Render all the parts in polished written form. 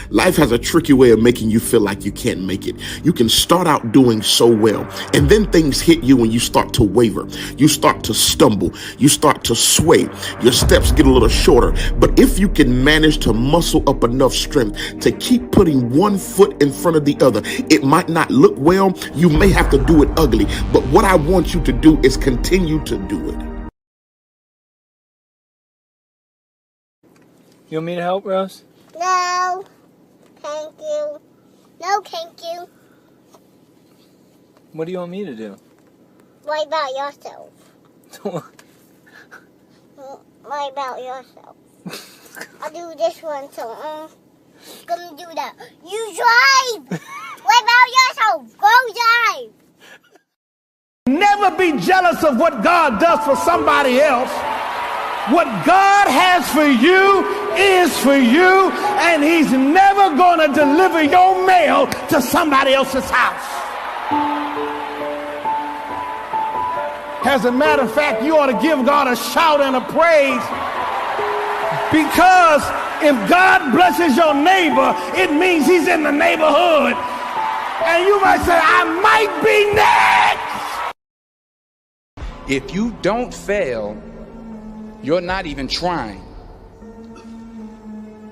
Life has a tricky way of making you feel like you can't make it. You can start out doing so well, and then things hit you and you start to waver. You start to stumble. You start to sway. Your steps get a little shorter. But if you can manage to muscle up enough strength to keep putting one foot in front of the other, it might not look well. You may have to do it ugly. But what I want you to do is continue to do it. You want me to help, Rose? No, thank you. No, thank you. What do you want me to do? What about yourself? What about yourself? I'll do this one, so gonna do that. You drive! What about yourself? Go drive! Never be jealous of what God does for somebody else. What God has for you is for you, and he's never going to deliver your mail to somebody else's house. As a matter of fact, you ought to give God a shout and a praise, because if God blesses your neighbor, it means he's in the neighborhood. And you might say, I might be next. If you don't fail, you're not even trying.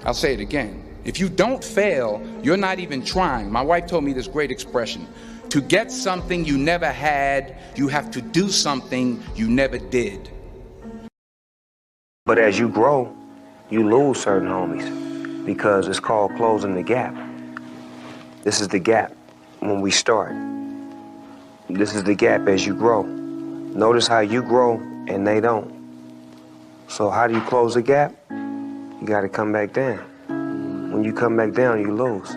I'll say it again. If you don't fail, you're not even trying. My wife told me this great expression. To get something you never had, you have to do something you never did. But as you grow, you lose certain homies because it's called closing the gap. This is the gap when we start. This is the gap as you grow. Notice how you grow and they don't. So how do you close the gap? You got to come back down. When you come back down, you lose.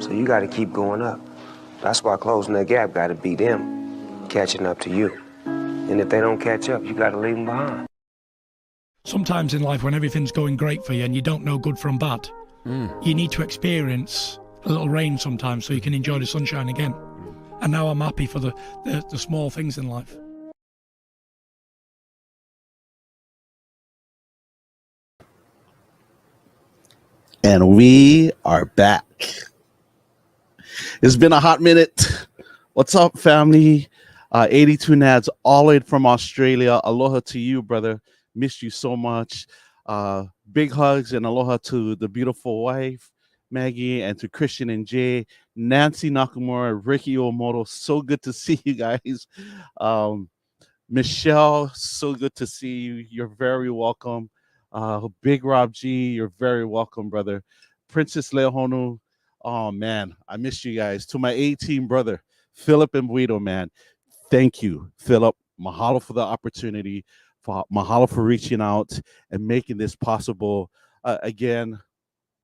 So you got to keep going up. That's why closing that gap got to be them catching up to you. And if they don't catch up, you got to leave them behind. Sometimes in life when everything's going great for you and you don't know good from bad, you need to experience a little rain sometimes so you can enjoy the sunshine again. And now I'm happy for the small things in life. And we are back. It's been a hot minute. What's up, family? 82 Nads, all the way from Australia. Aloha to you, brother. Missed you so much. Big hugs and aloha to the beautiful wife, Maggie, and to Christian and Jay, Nancy Nakamura, Ricky Omoto. So good to see you guys. Michelle, so good to see you. You're very welcome. Big Rob G, you're very welcome, brother. Princess Leohonu, oh man, I miss you guys. To my 18 brother, Philip and Guido, man, thank you, Philip. Mahalo for the opportunity. Mahalo for reaching out and making this possible. Again,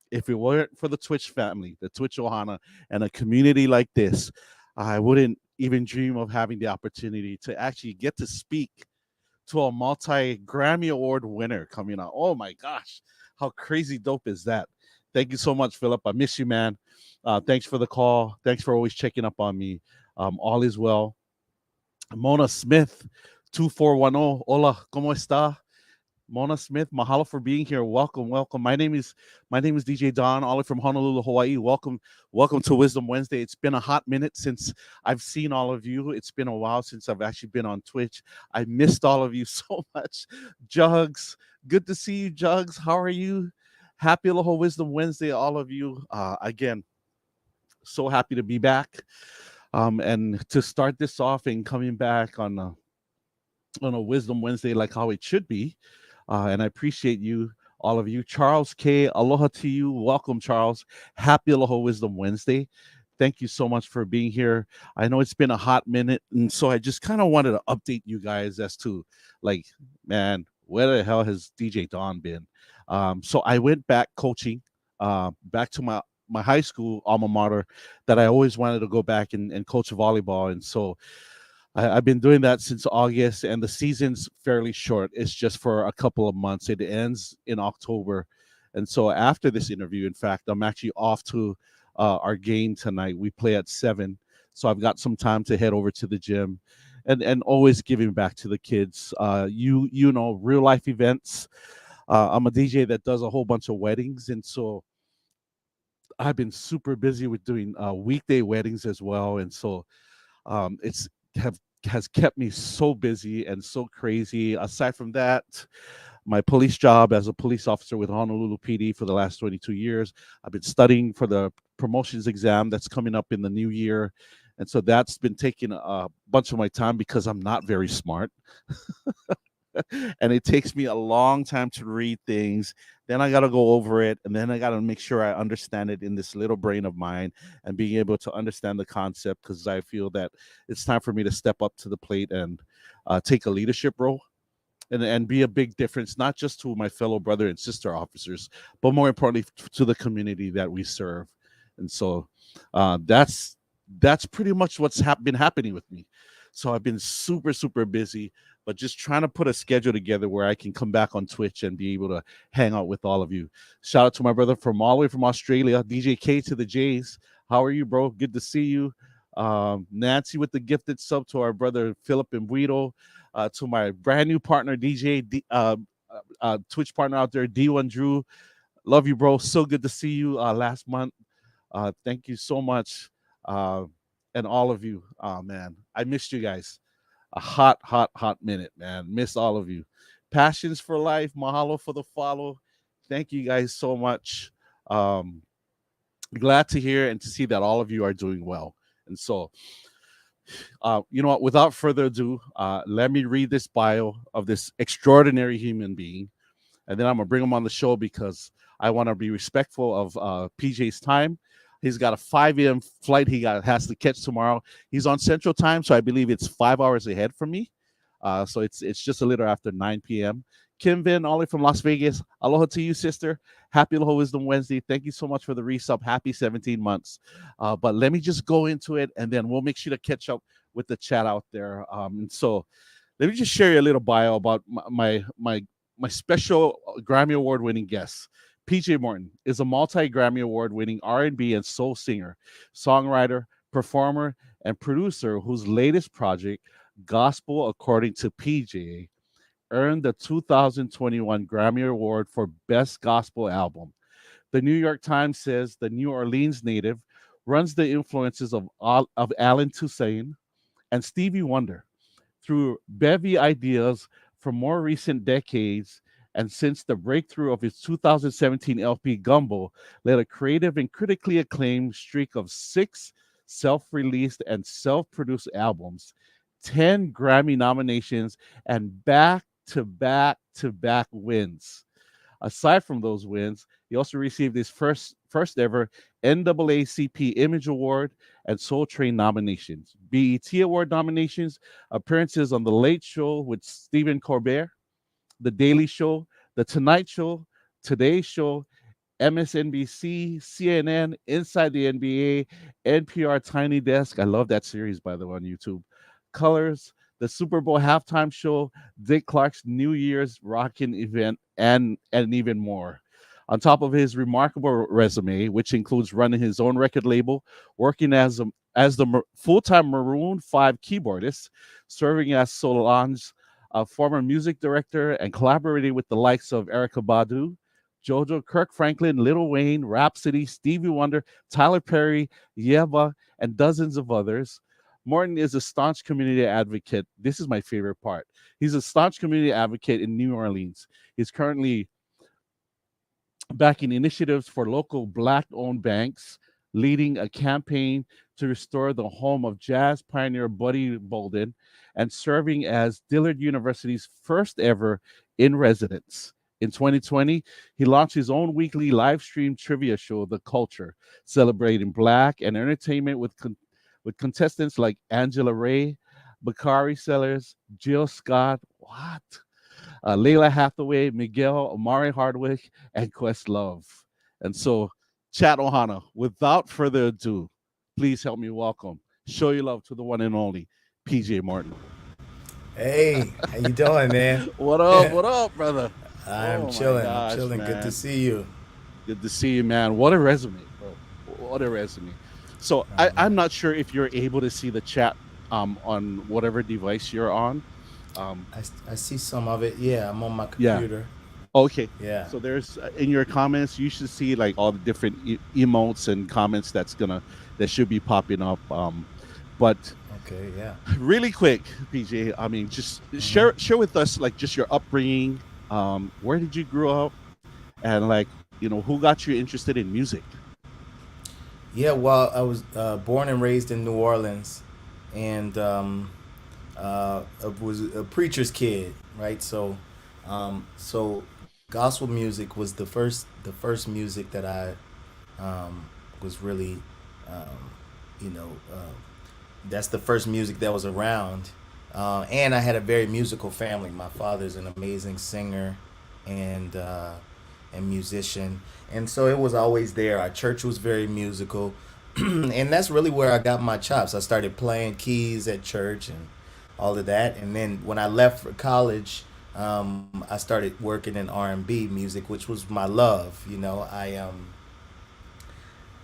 if it weren't for the Twitch family, the Twitch Ohana, and a community like this, I wouldn't even dream of having the opportunity to actually get to speak to a multi-Grammy Award winner coming out. Oh my gosh, how crazy dope is that? Thank you so much, Philip. I miss you, man. Thanks for the call. Thanks for always checking up on me. All is well. Mona Smith, 2410. Hola, ¿cómo está? Mona Smith, mahalo for being here. Welcome, welcome. My name is DJ Don, all from Honolulu, Hawaii. Welcome to Wisdom Wednesday. It's been a hot minute since I've seen all of you. It's been a while since I've actually been on Twitch. I missed all of you so much. Jugs, good to see you, Jugs. How are you? Happy Aloha Wisdom Wednesday, all of you. Again, so happy to be back. And to start this off and coming back on a Wisdom Wednesday like how it should be. And I appreciate you, all of you. Charles K, aloha to you. Welcome, Charles. Happy Aloha Wisdom Wednesday. Thank you so much for being here. I know it's been a hot minute, and so I just kind of wanted to update you guys as to, like, man, where the hell has DJ Don been? So I went back coaching, back to my high school alma mater that I always wanted to go back and coach volleyball. And so I've been doing that since August, and the season's fairly short. It's just for a couple of months. It ends in October. And so after this interview, in fact, I'm actually off to our game tonight. We play at 7. So I've got some time to head over to the gym and always giving back to the kids. You know, real life events. I'm a DJ that does a whole bunch of weddings. And so I've been super busy with doing weekday weddings as well, and so it's have has kept me so busy and so crazy. Aside from that, my police job as a police officer with Honolulu PD for the last 22 years. I've been studying for the promotions exam that's coming up in the new year. And so that's been taking a bunch of my time because I'm not very smart. And it takes me a long time to read things. Then I got to go over it. And then I got to make sure I understand it in this little brain of mine and being able to understand the concept because I feel that it's time for me to step up to the plate and take a leadership role and be a big difference, not just to my fellow brother and sister officers, but more importantly to the community that we serve. And so that's pretty much what's been happening with me. So I've been super busy, but just trying to put a schedule together where I can come back on Twitch and be able to hang out with all of you. Shout out to my brother from all the way from Australia, DJ K to the J's. How are you, bro? Good to see you. Nancy with the gifted sub, to our brother Philip and Guido, to my brand new partner DJ, Twitch partner out there, D1 Drew. Love you, bro. So good to see you last month. Thank you so much. And all of you. Oh, man. I missed you guys. A hot minute, man. Miss all of you. Passions for life. Mahalo for the follow. Thank you guys so much. Glad to hear and to see that all of you are doing well. And so, you know what? Without further ado, let me read this bio of this extraordinary human being. And then I'm going to bring him on the show because I want to be respectful of PJ's time. He's got a 5 a.m. flight has to catch tomorrow. He's on Central Time, so I believe it's 5 hours ahead from me. So it's just a little after 9 p.m. Kim Vin, Ollie from Las Vegas. Aloha to you, sister. Happy Aloha Wisdom Wednesday. Thank you so much for the resub. Happy 17 months. But let me just go into it, and then we'll make sure to catch up with the chat out there. And so let me just share you a little bio about my special Grammy Award-winning guest. PJ Morton is a multi-Grammy Award-winning R&B and soul singer, songwriter, performer, and producer whose latest project, Gospel According to PJ, earned the 2021 Grammy Award for Best Gospel Album. The New York Times says the New Orleans native runs the influences of Alan Toussaint and Stevie Wonder through bevy ideas from more recent decades. And since the breakthrough of his 2017 LP Gumbo led a creative and critically acclaimed streak of 6 self-released and self-produced albums, 10 Grammy nominations, and back-to-back wins. Aside from those wins, he also received his first ever NAACP Image Award and Soul Train nominations, BET Award nominations, appearances on The Late Show with Stephen Colbert, The Daily Show, The Tonight Show, Today Show, MSNBC, CNN, Inside the NBA, NPR Tiny Desk. I love that series, by the way, on YouTube. Colors, the Super Bowl halftime show, Dick Clark's New Year's rockin' event, and even more. On top of his remarkable resume, which includes running his own record label, working as the full-time Maroon 5 keyboardist, serving as Solange's former music director, and collaborating with the likes of Erykah Badu, JoJo, Kirk Franklin, Lil Wayne, Rhapsody, Stevie Wonder, Tyler Perry, Yeva, and dozens of others. Morton is a staunch community advocate. This is my favorite part. He's a staunch community advocate in New Orleans. He's currently backing initiatives for local Black-owned banks, leading a campaign to restore the home of jazz pioneer Buddy Bolden, and serving as Dillard University's first ever in residence. In 2020, he launched his own weekly live stream trivia show, The Culture, celebrating Black and entertainment with contestants like Angela Ray, Bakari Sellers, Jill Scott, Layla Hathaway, Miguel, Amari Hardwick, and Questlove. And so, chat ohana, without further ado, please help me welcome, show your love to the one and only PJ Morton. Hey, how you doing, man? What up, brother? I'm chilling. I'm chilling. Man. Good to see you. Good to see you, man. What a resume, bro. What a resume. So I'm not sure if you're able to see the chat on whatever device you're on. I see some of it. Yeah, I'm on my computer. Okay. Yeah. So there's in your comments, you should see like all the different emotes and comments that should be popping up. But Okay. Yeah. really quick, PJ, I mean, just Hmm. share with us like just your upbringing. Where did you grow up, and like who got you interested in music? Yeah. Well, I was born and raised in New Orleans, and I was a preacher's kid, right? So gospel music was the first music that I was really, um, you know, that's the first music that was around. And I had a very musical family. My father's an amazing singer and and musician, and so it was always there. Our church was very musical, and that's really where I got my chops. I started playing keys at church and all of that, and then when I left for college, I started working in R&B music, which was my love.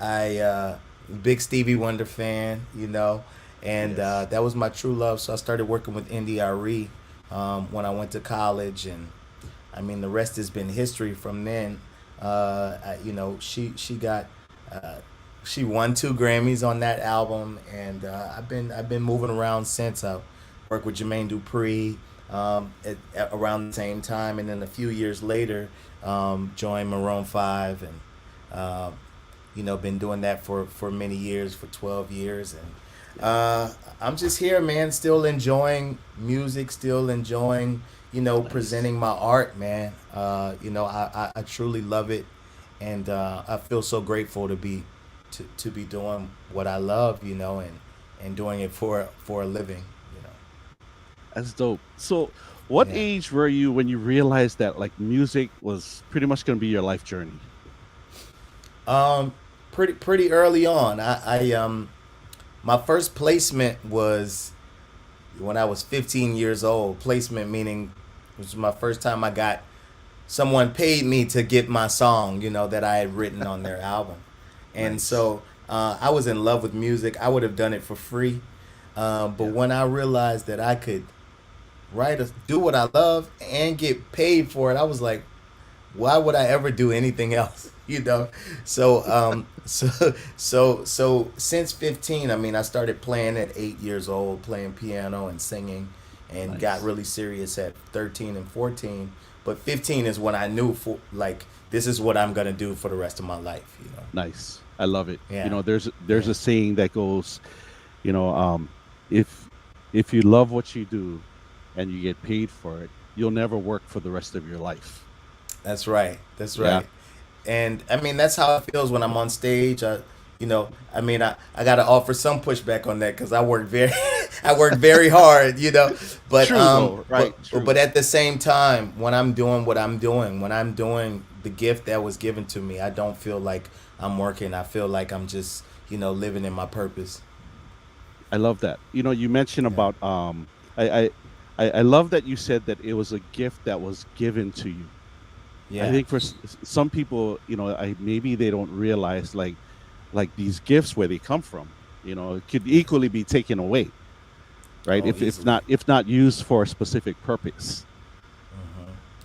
I big Stevie Wonder fan, and Yes. that was my true love. So I started working with NDRE when I went to college, and I mean the rest has been history from then. She got uh, she won 2 Grammys on that album, and I've been moving around since. I worked with Jermaine Dupri around the same time, and then a few years later, joined Maroon 5, and uh, been doing that for many years, for 12 years, and I'm just here, man, still enjoying music, still enjoying, Nice. presenting my art, man. I truly love it, and I feel so grateful to be doing what I love, and doing it for a living, That's dope. So, what yeah. age were you when you realized that like music was pretty much going to be your life journey? Um, pretty early on. My first placement was when I was 15 years old. Placement meaning it was my first time I got someone paid me to get my song, that I had written on their album. And Nice. so I was in love with music. I would have done it for free. But Yeah. when I realized that I could do what I love and get paid for it, I was like, why would I ever do anything else? So since 15, I mean, I started playing at 8 years old, playing piano and singing, and got Nice. really serious at 13 and 14. But 15 is when I knew, for like, this is what I'm gonna do for the rest of my life. Nice. I love it. Yeah, There's yeah, a saying that goes, you know, um, if if you love what you do and you get paid for it, you'll never work for the rest of your life. that's right. That's Yeah. right. And I mean, that's how it feels when I'm on stage. I mean, I got to offer some pushback on that because I work very, I work very hard, but True though. Right. but True. at the same time, when I'm doing what I'm doing, when I'm doing the gift that was given to me, I don't feel like I'm working. I feel like I'm just, living in my purpose. I love that. You mentioned Yeah, about I I I love that you said that it was a gift that was given to you. I yeah, think for some people, maybe they don't realize like these gifts where they come from. It could equally be taken away, right? oh, If easily. not used for a specific purpose.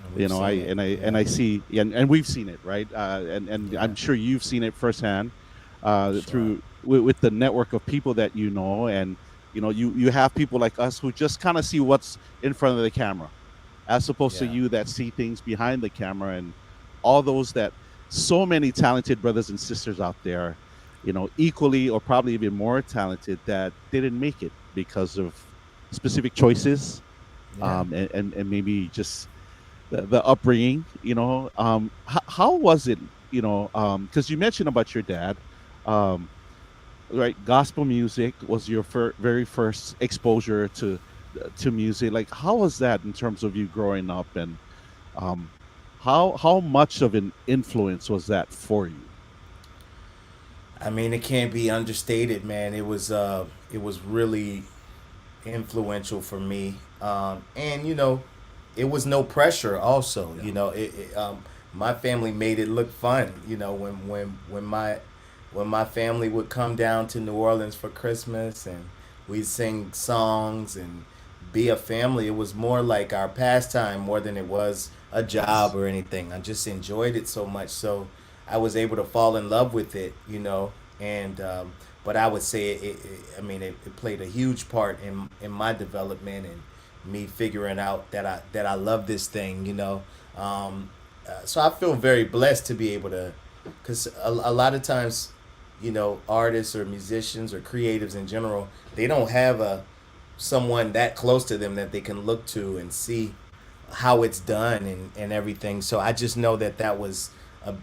And we've I seen it. and Yeah, I see and we've seen it, right? And yeah, I'm sure you've seen it firsthand sure. through with the network of people that you know, and you have people like us who just kind of see what's in front of the camera, as opposed to Yeah, you that see things behind the camera, and all those that so many talented brothers and sisters out there, equally or probably even more talented that didn't make it because of specific choices, yeah. and maybe just the upbringing. How was it? Because you mentioned about your dad, um, right? Gospel music was your very first exposure to music. Like, how was that in terms of you growing up, and um, how much of an influence was that for you? I mean, it can't be understated, man. It was really influential for me. And it was no pressure. Also, Yeah, my family made it look fun. When my family would come down to New Orleans for Christmas, and we'd sing songs and be a family. It was more like our pastime more than it was a job or anything. I just enjoyed it so much, so I was able to fall in love with it, and but I would say it played a huge part in my development and me figuring out that I love this thing, so I feel very blessed to be able to, because a lot of times, artists or musicians or creatives in general, they don't have someone that close to them that they can look to and see how it's done and everything. So I just know that was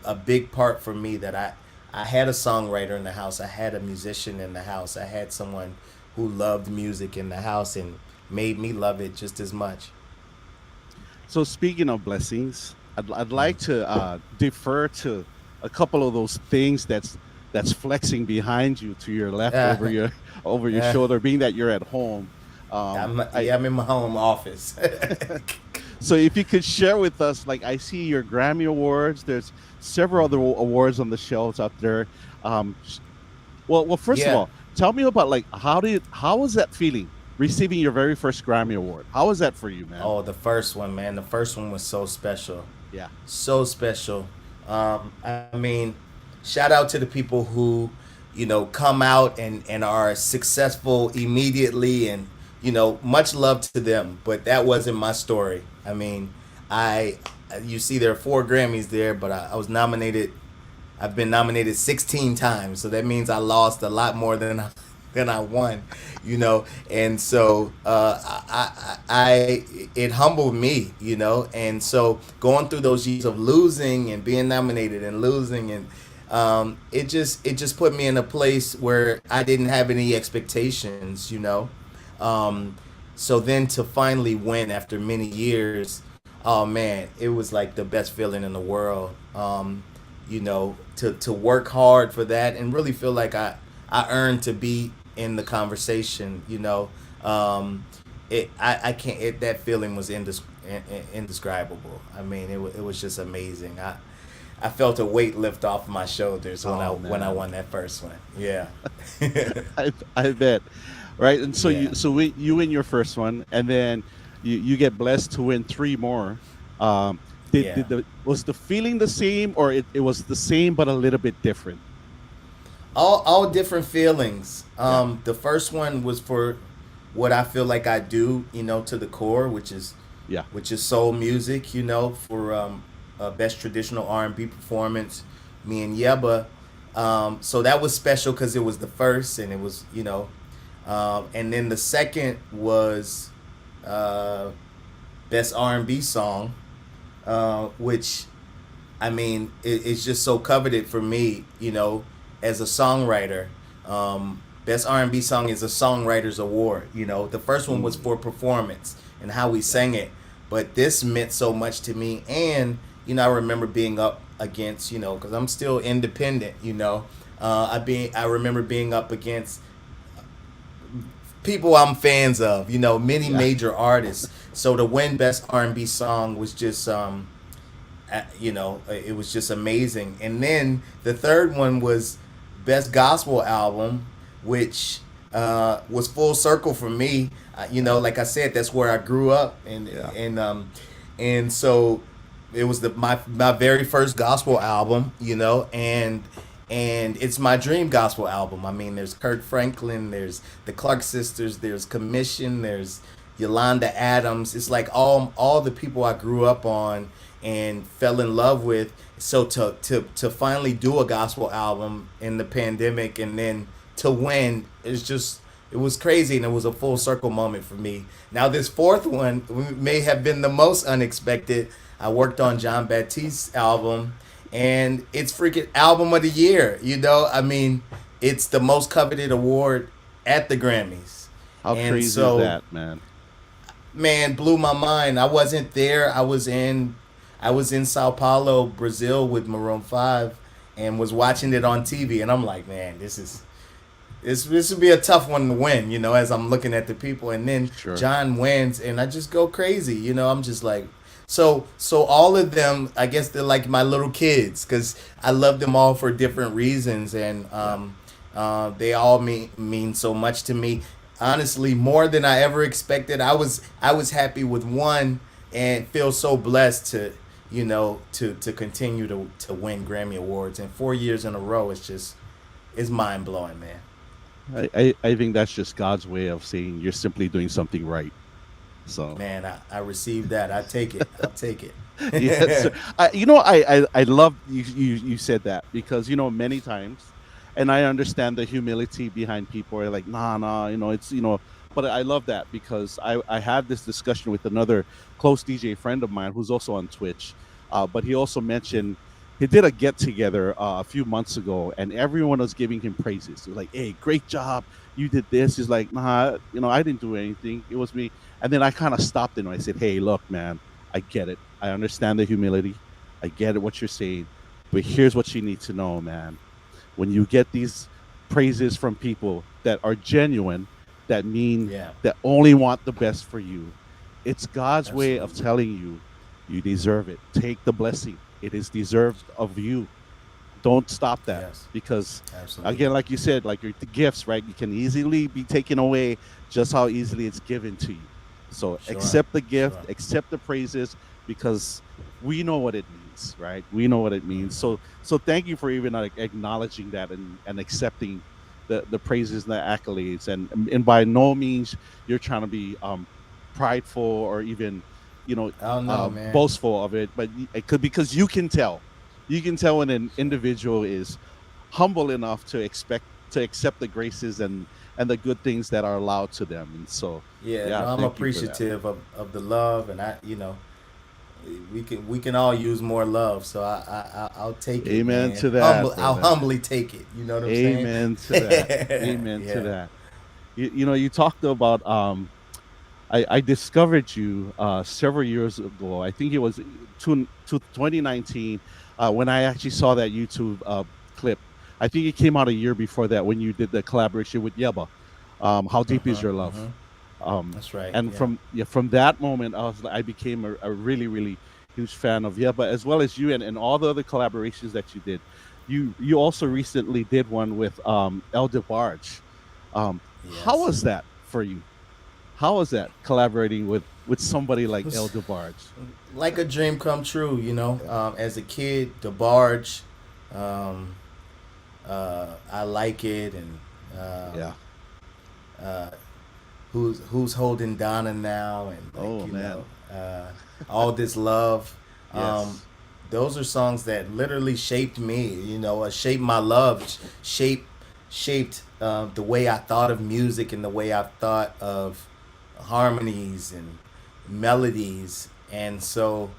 a big part for me, that I had a songwriter in the house, I had a musician in the house, I had someone who loved music in the house and made me love it just as much. So speaking of blessings, I'd like to defer to a couple of those things that's flexing behind you to your left, over your shoulder, being that you're at home. I'm in my home office. So if you could share with us, like, I see your Grammy Awards. There's several other awards on the shelves out there. Well, first of all, tell me about, like, how was that feeling receiving your very first Grammy Award? How was that for you, man? Oh, the first one, man. The first one was so special. Yeah. So special. I mean, shout out to the people who, come out and are successful immediately, and, much love to them. But that wasn't my story. I mean, you see there are 4 Grammys there, but I was nominated. I've been nominated 16 times. So that means I lost a lot more than I won, and so it humbled me, and so going through those years of losing and being nominated and losing, and it just put me in a place where I didn't have any expectations, so then to finally win after many years, oh man, it was like the best feeling in the world, to work hard for that and really feel like I earned to be in the conversation, I can't. That feeling was indescribable. I mean, it was just amazing. I felt a weight lift off my shoulders when I won that first one. Yeah, I bet. Right, and so Yeah. you win your first one, and then you get blessed to win 3 more. Was the feeling the same, or it was the same but a little bit different? All different feelings. The first one was for what I feel like I do, to the core, which is soul music, for best traditional R&B performance, me and Yeba. So that was special because it was the first, and it was, and then the second was best R&B song, which, I mean, it's just so coveted for me, as a songwriter. Best R&B song is a songwriter's award. The first one was for performance and how we sang it, but this meant so much to me. And I remember being up against, because I'm still independent. I remember being up against people I'm fans of. Many major artists. So to win best R&B song was just it was just amazing. And then the third one was best gospel album, which was full circle for me. Like I said, that's where I grew up, and so it was my very first gospel album, and it's my dream gospel album. I mean, there's Kirk Franklin, there's the Clark sisters, there's Commission, there's Yolanda Adams. It's like all the people I grew up on and fell in love with. So to finally do a gospel album in the pandemic and then to win, it was crazy, and it was a full circle moment for me. Now this fourth one may have been the most unexpected. I worked on John Baptiste's album, and it's freaking album of the year. I mean, it's the most coveted award at the Grammys. How crazy is that, man? Man, blew my mind. I wasn't there. I was in Sao Paulo, Brazil with Maroon 5 and was watching it on TV, and I'm like, man, this would be a tough one to win, as I'm looking at the people. And then John wins, and I just go crazy, I'm just like, so all of them, I guess they're like my little kids, because I love them all for different reasons, and they all mean so much to me. honestly, more than I ever expected. I was happy with one, and feel so blessed to to continue to win Grammy awards, and 4 years in a row. It's mind blowing, man. I think that's just God's way of saying you're simply doing something right. So Man, I received that. I take it. I'll take it. yes, I love you said that, because many times, and I understand the humility behind people are like, nah, it's but I love that, because I had this discussion with another close DJ friend of mine who's also on Twitch, but he also mentioned he did a get together a few months ago, and everyone was giving him praises. They're like, hey, great job, you did this. He's like, nah, I didn't do anything, it was me. And then I kind of stopped him and I said, hey, look, man, I get it. I understand the humility. I get it, what you're saying. But here's what you need to know, man. When you get these praises from people that are genuine, that mean that only want the best for you, it's God's way of telling you, you deserve it. Take the blessing. It is deserved of you. Don't stop that. Yes. Because Absolutely. again, like you said, like the gifts, right? You can easily be taken away just how easily it's given to you. So Sure. accept the gift, Sure. accept the praises, because we know what it means, right? We know what it means. So thank you for even acknowledging that, and accepting the praises and the accolades, and by no means you're trying to be prideful or even Oh no, man. boastful of it, but it could, because you can tell when an individual is humble enough to accept the graces and the good things that are allowed to them. And so Yeah, yeah, no, I'm thank you for that. appreciative of the love, and we can all use more love. So I'll take it. Amen man. to that, I'll brother. humbly take it. You know what I'm saying? Amen to that. Amen Yeah. to that. You talked about I discovered you several years ago. I think it was 2019 when I actually saw that YouTube clip. I think it came out a year before that, when you did the collaboration with Yeba. How deep is your love? That's right. And yeah. from that moment, I became a really, really huge fan of Yeba, as well as you, and all the other collaborations that you did. You also recently did one with El DeBarge. How Yes. was that for you? How was that collaborating with somebody like Was- El DeBarge? Like a dream come true, as a kid, the barge, I like it, and Yeah. who's holding Donna now, and Oh, man. all this love. Yes. Those are songs that literally shaped me. Shaped my love, shaped the way I thought of music, and the way I thought of harmonies and melodies. And so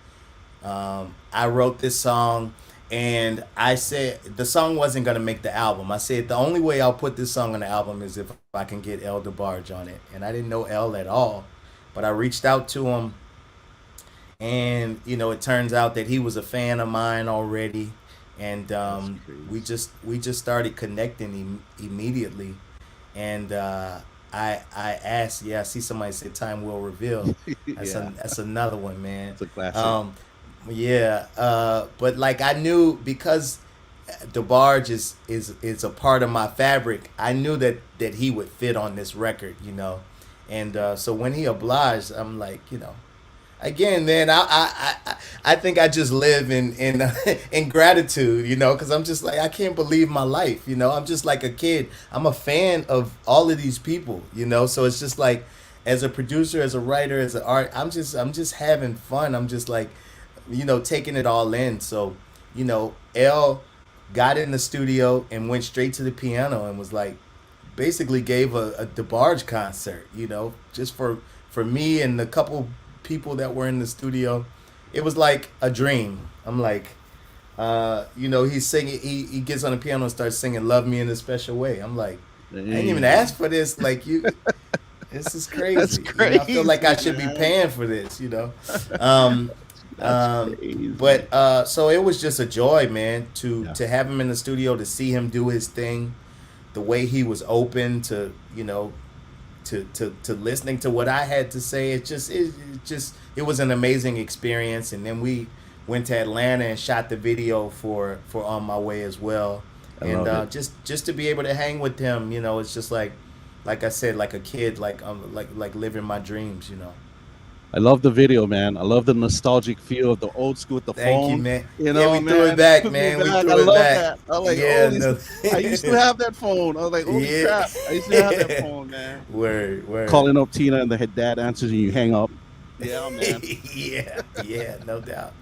I wrote this song, and I said the song wasn't going to make the album. I said the only way I'll put this song on the album is if I can get El DeBarge on it. And I didn't know El at all, but I reached out to him, and it turns out that he was a fan of mine already, and we just started connecting immediately. And I asked, I see somebody said time will reveal. That's another one, man. It's a classic. But like, I knew, because DeBarge is a part of my fabric, I knew that he would fit on this record, and so when he obliged, I'm like, again, man, I think I just live in in gratitude, because I'm just like, I can't believe my life, I'm just like a kid. I'm a fan of all of these people, so it's just like, as a producer, as a writer, as an art, I'm just having fun. I'm just like, taking it all in. So, El got in the studio and went straight to the piano and was like, basically gave a DeBarge concert, just for me and a couple people that were in the studio. It was like a dream. I'm like, he's singing, he gets on the piano and starts singing "Love Me in a Special Way." I'm like, I didn't even ask for this. Like, this is crazy. That's crazy, I feel like I should be man. paying for this, That's crazy. But so it was just a joy, man, to have him in the studio, to see him do his thing, the way he was open to, to listening to what I had to say. It was an amazing experience. And then we went to Atlanta and shot the video for On My Way as well. I love it. Just to be able to hang with him, it's just like, like I said, like a kid, like living my dreams. I love the video, man. I love the nostalgic feel of the old school with the Thank you, phone. man. You Yeah, know, we threw it man, back, took me man. We back. I threw it love back. that. I was like, Yeah, holy, no. I used to have that phone. I was like, holy Yeah. crap, I used to have that phone, man. Word. Calling up Tina and the head dad answers and you hang up. Yeah, man. Yeah, no doubt,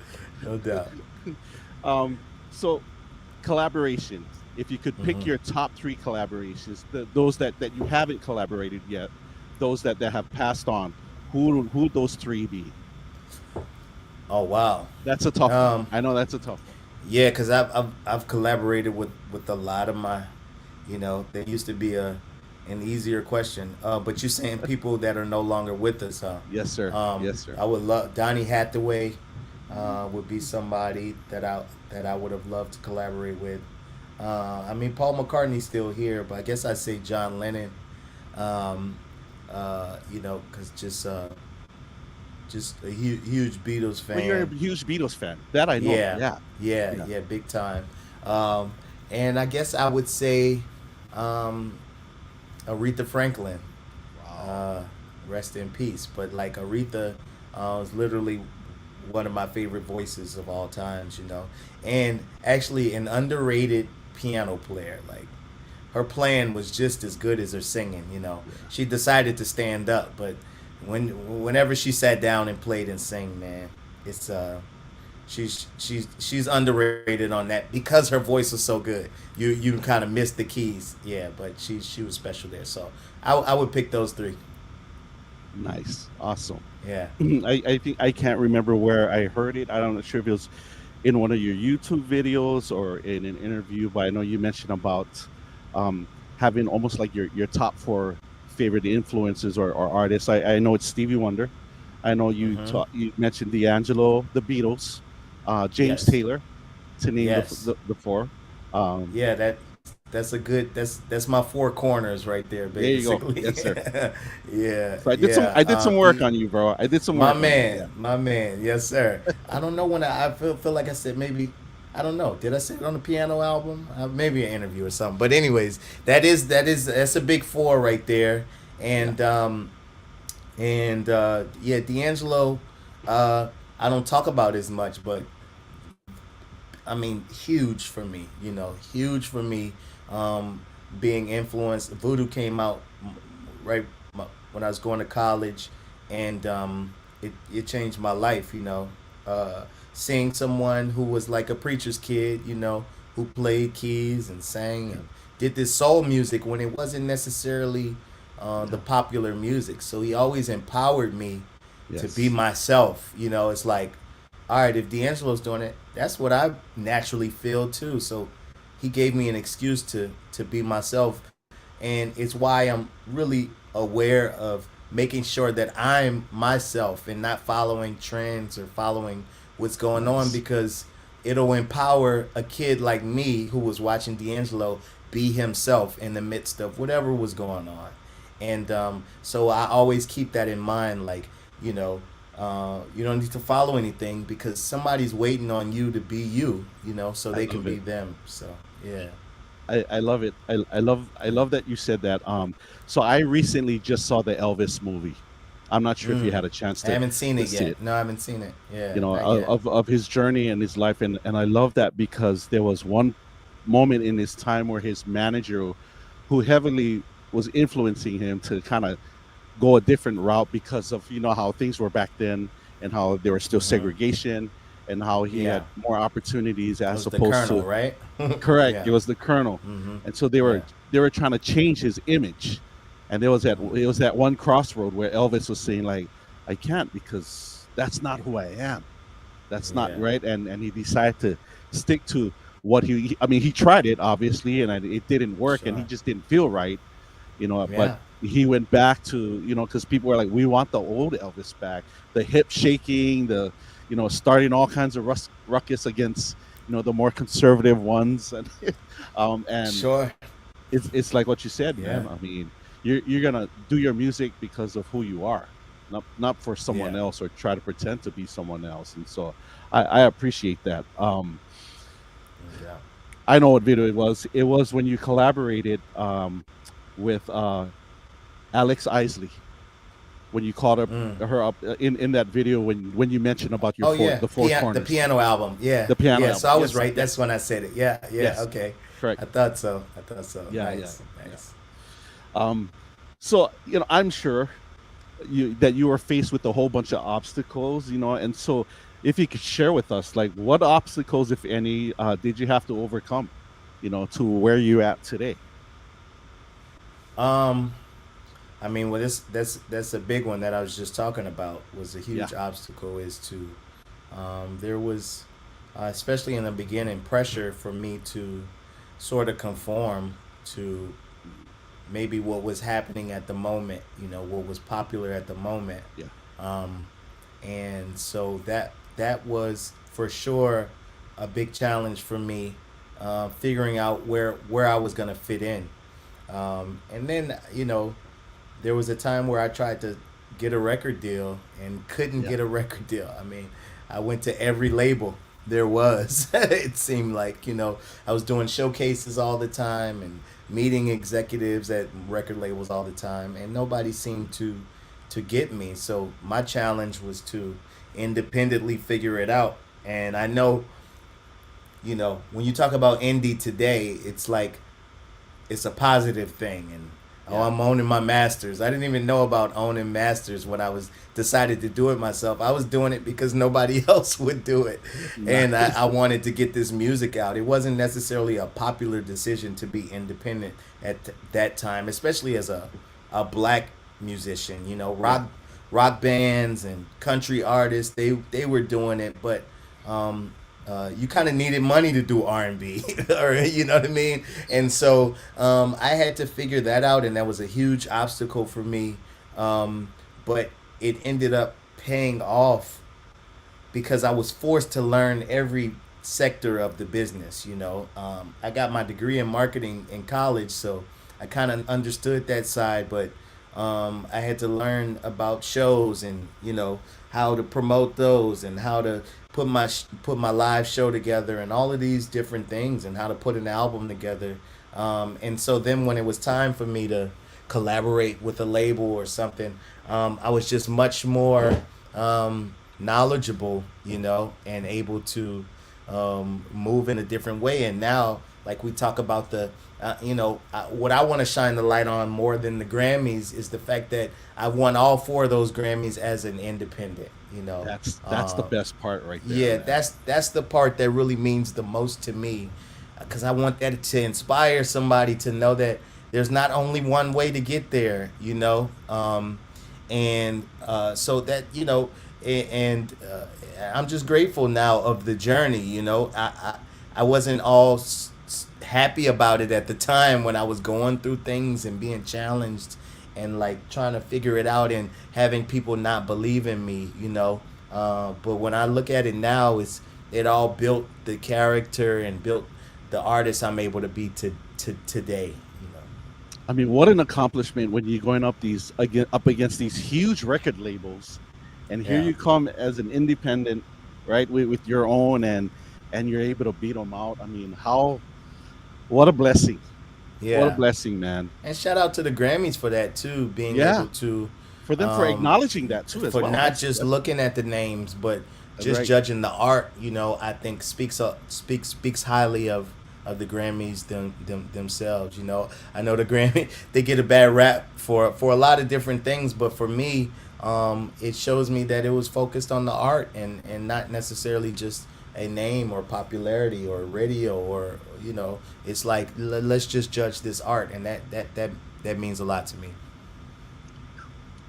no doubt. So collaborations. If you could pick your top 3 collaborations, those that you haven't collaborated yet, those that have passed on, who would those 3 be? Oh wow. That's a tough one. I know that's a tough one. Yeah, because I've collaborated with a lot of my, there used to be an easier question. But you're saying people that are no longer with us, huh? Yes, sir. Yes, sir. I would love Donnie Hathaway, would be somebody that I would have loved to collaborate with. I mean, Paul McCartney's still here, but I guess I'd say John Lennon. Because just a huge Beatles fan. Well, you're a huge Beatles fan. That I know. Yeah, big time. And I guess I would say Aretha Franklin. Rest in peace. But like Aretha is literally one of my favorite voices of all times, and actually an underrated piano player. Like her playing was just as good as her singing. She decided to stand up, but whenever she sat down and played and sang, man, it's she's underrated on that because her voice was so good. You kind of missed the keys, but she was special there. So I would pick those 3. Nice, awesome. Yeah. I think I can't remember where I heard it. I'm not sure if it was in one of your YouTube videos or in an interview, but I know you mentioned about having almost like your top 4 favorite influences or artists. I know it's Stevie Wonder. I know you you mentioned D'Angelo, the Beatles, James Taylor, to name the 4. That's a good. That's my 4 corners right there, basically. There you go. Yes, sir. Yeah. So I did some work on you, bro. I did some work. My man. Yes, sir. I don't know when I feel like I said maybe. I don't know. Did I say it on the piano album? Maybe an interview or something. But anyways, that's a big 4 right there. And D'Angelo, I don't talk about as much, but I mean, huge for me. Huge for me. Being influenced. Voodoo came out right when I was going to college, and it changed my life. Seeing someone who was like a preacher's kid, who played keys and sang and did this soul music when it wasn't necessarily the popular music. So he always empowered me to be myself. It's like, all right, if D'Angelo's doing it, that's what I naturally feel too. So he gave me an excuse to be myself. And it's why I'm really aware of making sure that I'm myself and not following trends or following what's going on, because it'll empower a kid like me who was watching D'Angelo be himself in the midst of whatever was going on. And so I always keep that in mind, like, you don't need to follow anything because somebody's waiting on you to be you, so they can be them. So, yeah. I love it. I love that you said that. So I recently just saw the Elvis movie. I'm not sure if you had a chance to. I haven't seen it yet. No, I haven't seen it. Yeah. Of his journey and his life, and I love that because there was one moment in his time where his manager, who heavily was influencing him to kind of go a different route because of how things were back then and how there was still segregation and how he had more opportunities as opposed the Colonel, to right? Correct. Yeah. It was the Colonel, and so they were trying to change his image, and there was that one crossroad where Elvis was saying like, I can't because that's not who I am, that's not right, and he decided to stick to what he tried it obviously, and it didn't work, and he just didn't feel right, but he went back to because people were like, we want the old Elvis back, the hip shaking, the starting all kinds of ruckus against the more conservative ones, and and it's like what you said, man. I mean, you're gonna do your music because of who you are, not for someone else or try to pretend to be someone else, and so I appreciate that. I know what video it was. It was when you collaborated with Alex Isley, when you called her up in that video when you mentioned about your Oh yeah, the four the corners, piano album. Yeah, the piano yeah. So album. I was Yes, right. That's yes, when I said it. Yeah, yeah. yes, Okay. correct. I thought so. I thought so. Yeah, yeah, Nice, yeah. nice. So I'm sure you were faced with a whole bunch of obstacles, and so if you could share with us, like, what obstacles, if any, did you have to overcome, to where you at today? Um, I mean, well, that's a big one that I was just talking about. Was a Yeah, huge obstacle is to there was especially in the beginning pressure for me to sort of conform to maybe what was happening at the moment. What was popular at the moment. yeah, Um, and so that was for sure a big challenge for me, figuring out where I was gonna fit in. And then there was a time where I tried to get a record deal and couldn't yeah. get a record deal. I mean, I went to every label there was. It seemed like, I was doing showcases all the time and meeting executives at record labels all the time, and nobody seemed to get me. So my challenge was to independently figure it out. And I know, when you talk about indie today, it's like it's a positive thing. And oh, Yeah. I'm owning my masters. I didn't even know about owning masters when I was decided to do it myself. I was doing it because nobody else would do it, and Nice. I wanted to get this music out. It wasn't necessarily a popular decision to be independent at that time, especially as a black musician. Yeah, Rock bands and country artists, they were doing it, but you kind of needed money to do R&B, or you know what I mean. And so I had to figure that out, and that was a huge obstacle for me. But it ended up paying off because I was forced to learn every sector of the business. I got my degree in marketing in college, so I kind of understood that side, but I had to learn about shows and how to promote those and how to put my live show together and all of these different things and how to put an album together. And so then when it was time for me to collaborate with a label or something, I was just much more knowledgeable, and able to move in a different way. And now, like we talk about what I want to shine the light on more than the Grammys is the fact that I won all four of those Grammys as an independent. that's the best part right there, Yeah, man. that's the part that really means the most to me, because I want that to inspire somebody to know that there's not only one way to get there, and so that and I'm just grateful now of the journey. I wasn't all happy about it at the time when I was going through things and being challenged and like trying to figure it out and having people not believe in me. But when I look at it now, it all built the character and built the artist I'm able to be to today. I mean, what an accomplishment when you're going up against these huge record labels, and here Yeah. you come as an independent, right, with your own, and you're able to beat them out. I mean, what a blessing! What a Yeah. blessing, man! And shout out to the Grammys for that too, being Yeah, able to for them for um, acknowledging that too as for well. not That's just looking at the names, but that's just right. judging the art. I think speaks highly of the Grammys themselves. I know the Grammy they get a bad rap for a lot of different things, but for me, it shows me that it was focused on the art and not necessarily just a name or popularity or radio or it's like let's just judge this art, and that means a lot to me.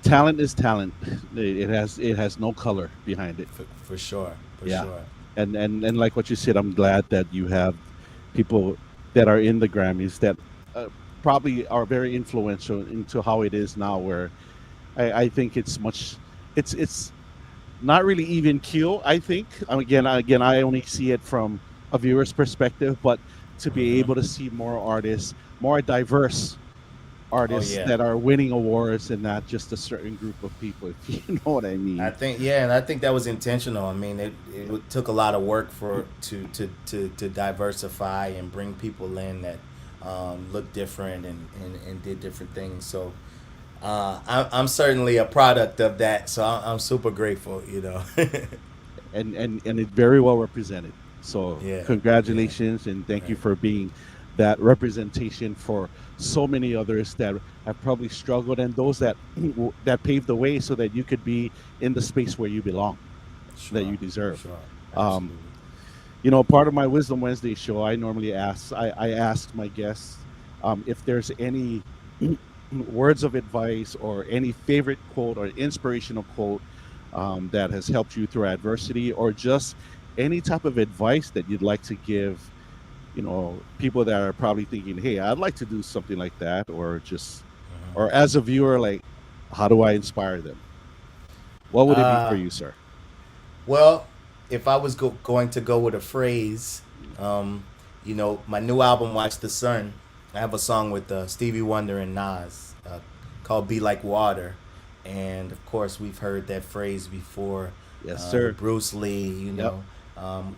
Talent is talent. It has no color behind it. For sure, for Yeah, sure. and like what you said, I'm glad that you have people that are in the Grammys that probably are very influential into how it is now. Where I think it's not really even keel. I think again, I only see it from a viewer's perspective, but to be Hmm. able to see more artists, more diverse Oh artists yeah. that are winning awards and not just a certain group of people, if you know what I I mean. think yeah, and I think that was intentional. I mean, it took a lot of work to diversify and bring people in that looked different and did different things. So I'm certainly a product of that, so I'm super grateful. And it's very well represented. So Yeah, yeah, congratulations and thank you right. for being that representation for so many others that have probably struggled and those that that paved the way so that you could be in the space where you belong, that Sure, you deserve. sure, Um, absolutely. Part of my Wisdom Wednesday show, I normally I ask my guests if there's any words of advice or any favorite quote or inspirational quote that has helped you through adversity, or just any type of advice that you'd like to give, people that are probably thinking, hey, I'd like to do something like that, or just, or as a viewer, like, how do I inspire them? What would it be for Uh, you, sir? Well, if I was going to go with a phrase, my new album, Watch the Sun, I have a song with Stevie Wonder and Nas called Be Like Water. And of course, we've heard that phrase before Yes, sir. with Bruce Lee, Yep.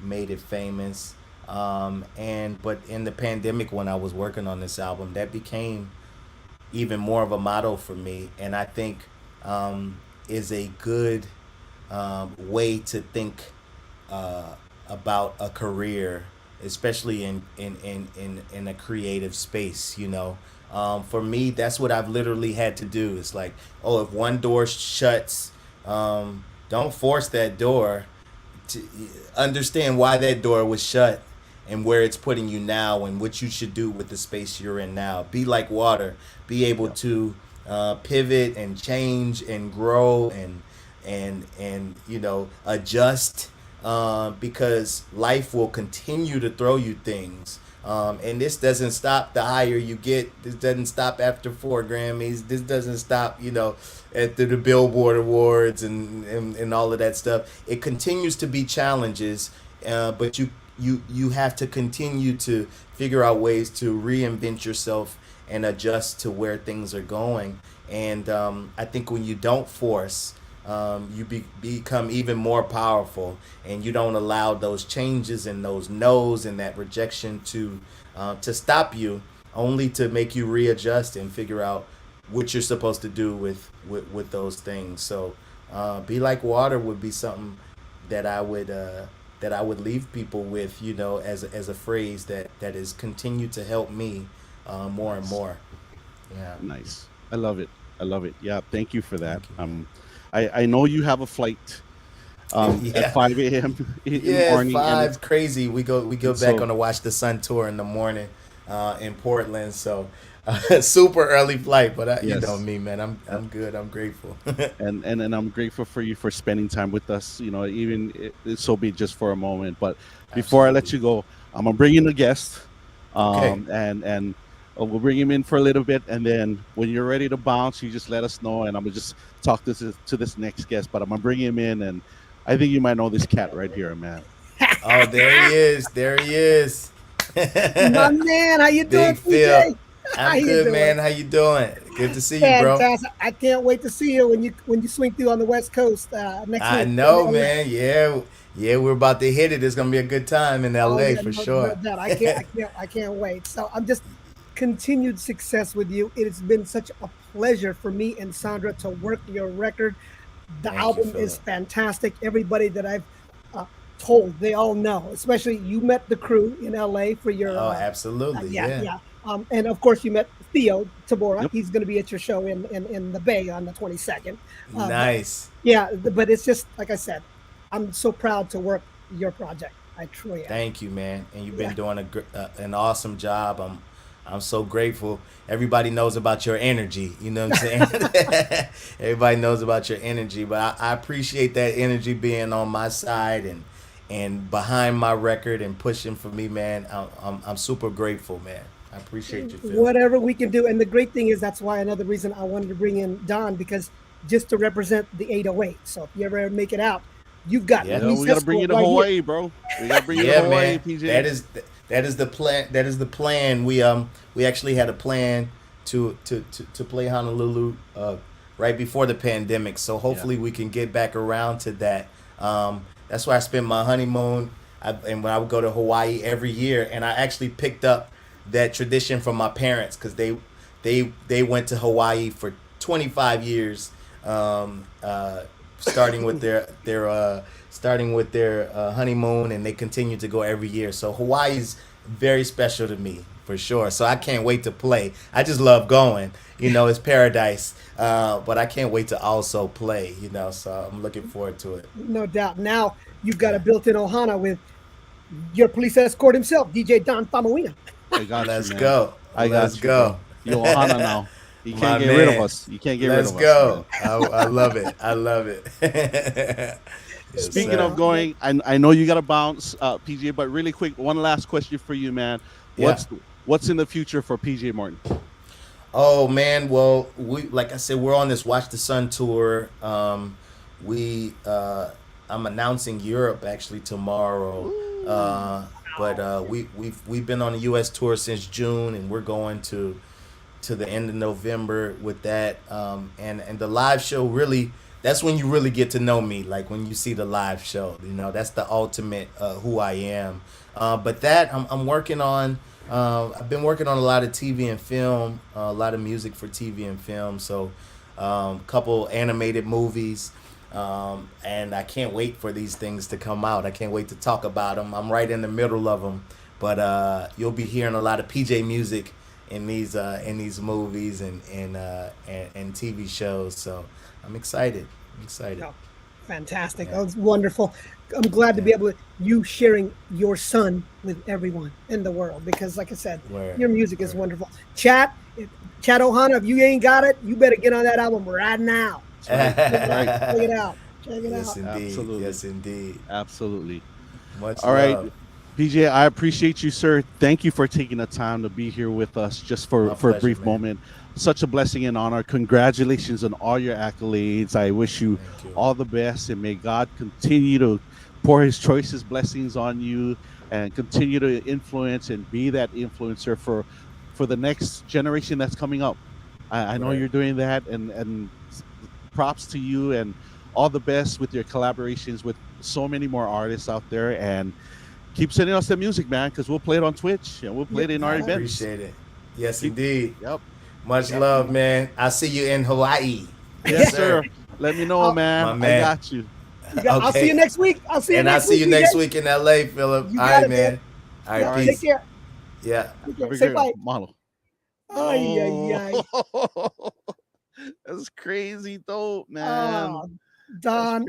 made it famous. But in the pandemic, when I was working on this album, that became even more of a motto for me. And I think is a good way to think uh, about a career, especially in a creative space. For me, that's what I've literally had to do. It's like, oh, if one door shuts, don't force that door. To understand why that door was shut and where it's putting you now and what you should do with the space you're in now. Be like water. Be able Yep. to pivot and change and grow and adjust because life will continue to throw you things. And this doesn't stop the higher you get. This doesn't stop after 4 Grammys. This doesn't stop, after the Billboard Awards and all of that stuff. It continues to be challenges, but you have to continue to figure out ways to reinvent yourself and adjust to where things are going. And I think when you don't force, become even more powerful, and you don't allow those changes and those no's and that rejection to stop you, only to make you readjust and figure out what you're supposed to do with those things. So, be like water would be something that I would leave people with, as a phrase that has continued to help me more and Nice. more. Yeah. Nice. I love it. I love it. Yeah. Thank you for that. Thank you, man. I know you have a flight at Yeah. 5 a.m. in the Yeah, morning, and five's crazy. We go and back so on the Watch the Sun tour in the morning in Portland. So super early flight, but you know yes, me, man. I'm good. I'm grateful. and I'm grateful for you for spending time with us. Even so be just for a moment. But before I let Absolutely. you go, I'm gonna bring in a guest, Okay. and we'll bring him in for a little bit, and then when you're ready to bounce, you just let us know, and I'm gonna just talk to this next guest. But I'm gonna bring him in, and I think you might know this cat right here, man. Oh, there he is. There he is. My man, how you doing, Big Phil. PJ? How I'm you good, doing? man. How you doing? Good to see you, bro. Fantastic. I can't wait to see you when you swing through on the West Coast next I week in know, LA. man. Yeah, yeah. We're about to hit it. It's gonna be a good time in Oh LA yeah, for no sure. doubt. I can't wait. So I'm just continued success with you. It has been such a pleasure for me and Sandra to work your record. The Thank you, album is Philip. fantastic. Everybody that I've uh, told, they all know. Especially you met the crew in LA for your Oh, absolutely. yeah, Yeah. yeah. And of course, you met Theo Tabora. Yep. He's going to be at your show in the Bay on the 22nd. But Nice. yeah, but it's just like I said, I'm so proud to work your project. I truly am. Thank you, man. And you've been Yeah. doing an awesome job. I'm so grateful. Everybody knows about your energy. You know what I'm saying? Everybody knows about your energy, but I appreciate that energy being on my side and behind my record and pushing for me, man. I'm super grateful, man. I appreciate you, Phil. Whatever we can do. And the great thing is that's why another reason I wanted to bring in Don because just to represent the 808. So if you ever make it out, you've got Yeah. We Luis gotta bring Esco you to right here. Hawaii, bro. We gotta bring you to Yeah, Hawaii, man. That PJ. is that is the plan. That is the plan. We actually had a plan to play Honolulu right before the pandemic. So Yeah. hopefully we can get back around to that. That's why I spent my honeymoon. And when I would go to Hawaii every year, and I actually picked up that tradition from my parents because they went to Hawaii for 25 years, um, uh, starting with their honeymoon, and they continue to go every year. So Hawaii's very special to me for sure. So I can't wait to play. I just love going. It's paradise. But I can't wait to also play. So I'm looking forward to it. No doubt. Now you've got a built-in Ohana with your police escort himself, DJ Don Famawina. I got Let's you, man. go. I got Let's you, go. bro. You Ohana now. You My can't get rid of man. us. You can't get Let's rid of go. us. Man. I love it. I love it. Yes, Speaking sir. of going, I know you got to bounce, PJ, but really quick, one last question for you, man. What's in the future for PJ Morton? Oh man, well, like I said, we're on this Watch the Sun tour. I'm announcing Europe actually tomorrow. But we've been on the U.S. tour since June, and we're going to the end of November with that. And the live show, really, that's when you really get to know me. Like when you see the live show, that's the ultimate who I am. But that I'm working on. I've been working on a lot of TV and film, a lot of music for TV and film. So a couple animated movies. And I can't wait for these things to come out. I can't wait to talk about them. I'm right in the middle of them. But you'll be hearing a lot of PJ music in these movies and TV shows. So I'm excited. Oh, fantastic. That was wonderful. I'm glad to be able to you sharing your son with everyone in the world, because like I said, your music is wonderful. Chat Ohana, if you ain't got it, you better get on that album right now. Check it out. Check it yes, out. Indeed. Absolutely. Yes, indeed. Absolutely. Much All love. right, PJ, I appreciate you, sir. Thank you for taking the time to be here with us just for a brief moment. Such a blessing and honor. Congratulations on all your accolades. I wish you all the best, and may God continue to pour his choicest blessings on you and continue to influence and be that influencer for the next generation that's coming up. I know you're doing that, and props to you, and all the best with your collaborations with so many more artists out there. And keep sending us the music, man, because we'll play it on Twitch and we'll play it in our events. Appreciate it. Yes, indeed. Yep. Much love, man. I'll see you in Hawaii. Yes, sir. Let me know, man. My man. I got you. I'll see you next week. I'll see you next week in LA, Philip. All right, man. All right, peace. Take care. Yeah. Say bye. Mahalo. That's crazy dope, man. Don,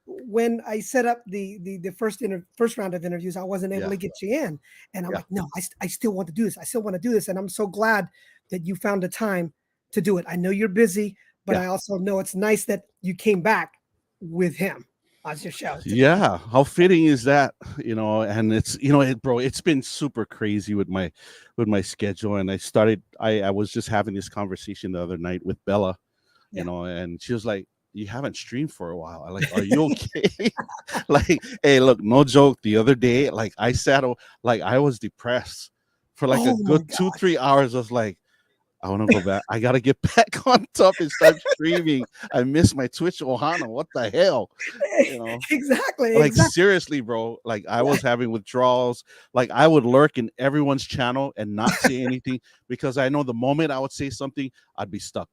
when I set up the first round of interviews, I wasn't able to get you in, and I'm like, no, I still want to do this. I still want to do this, and I'm so glad that you found the time to do it. I know you're busy, but I also know it's nice that you came back with him on your show. Yeah, how fitting is that? And it's bro, it's been super crazy with my schedule, and I was just having this conversation the other night with Bella, and she was like, you haven't streamed for a while. I'm like, are you okay? Like, hey, look, no joke. The other day, like I was depressed for like a good 2-3 hours. I was like, I want to go back. I got to get back on top and start streaming. I miss my Twitch Ohana. What the hell? Exactly. Like, seriously, bro. Like, I was having withdrawals. Like, I would lurk in everyone's channel and not say anything because I know the moment I would say something, I'd be stuck.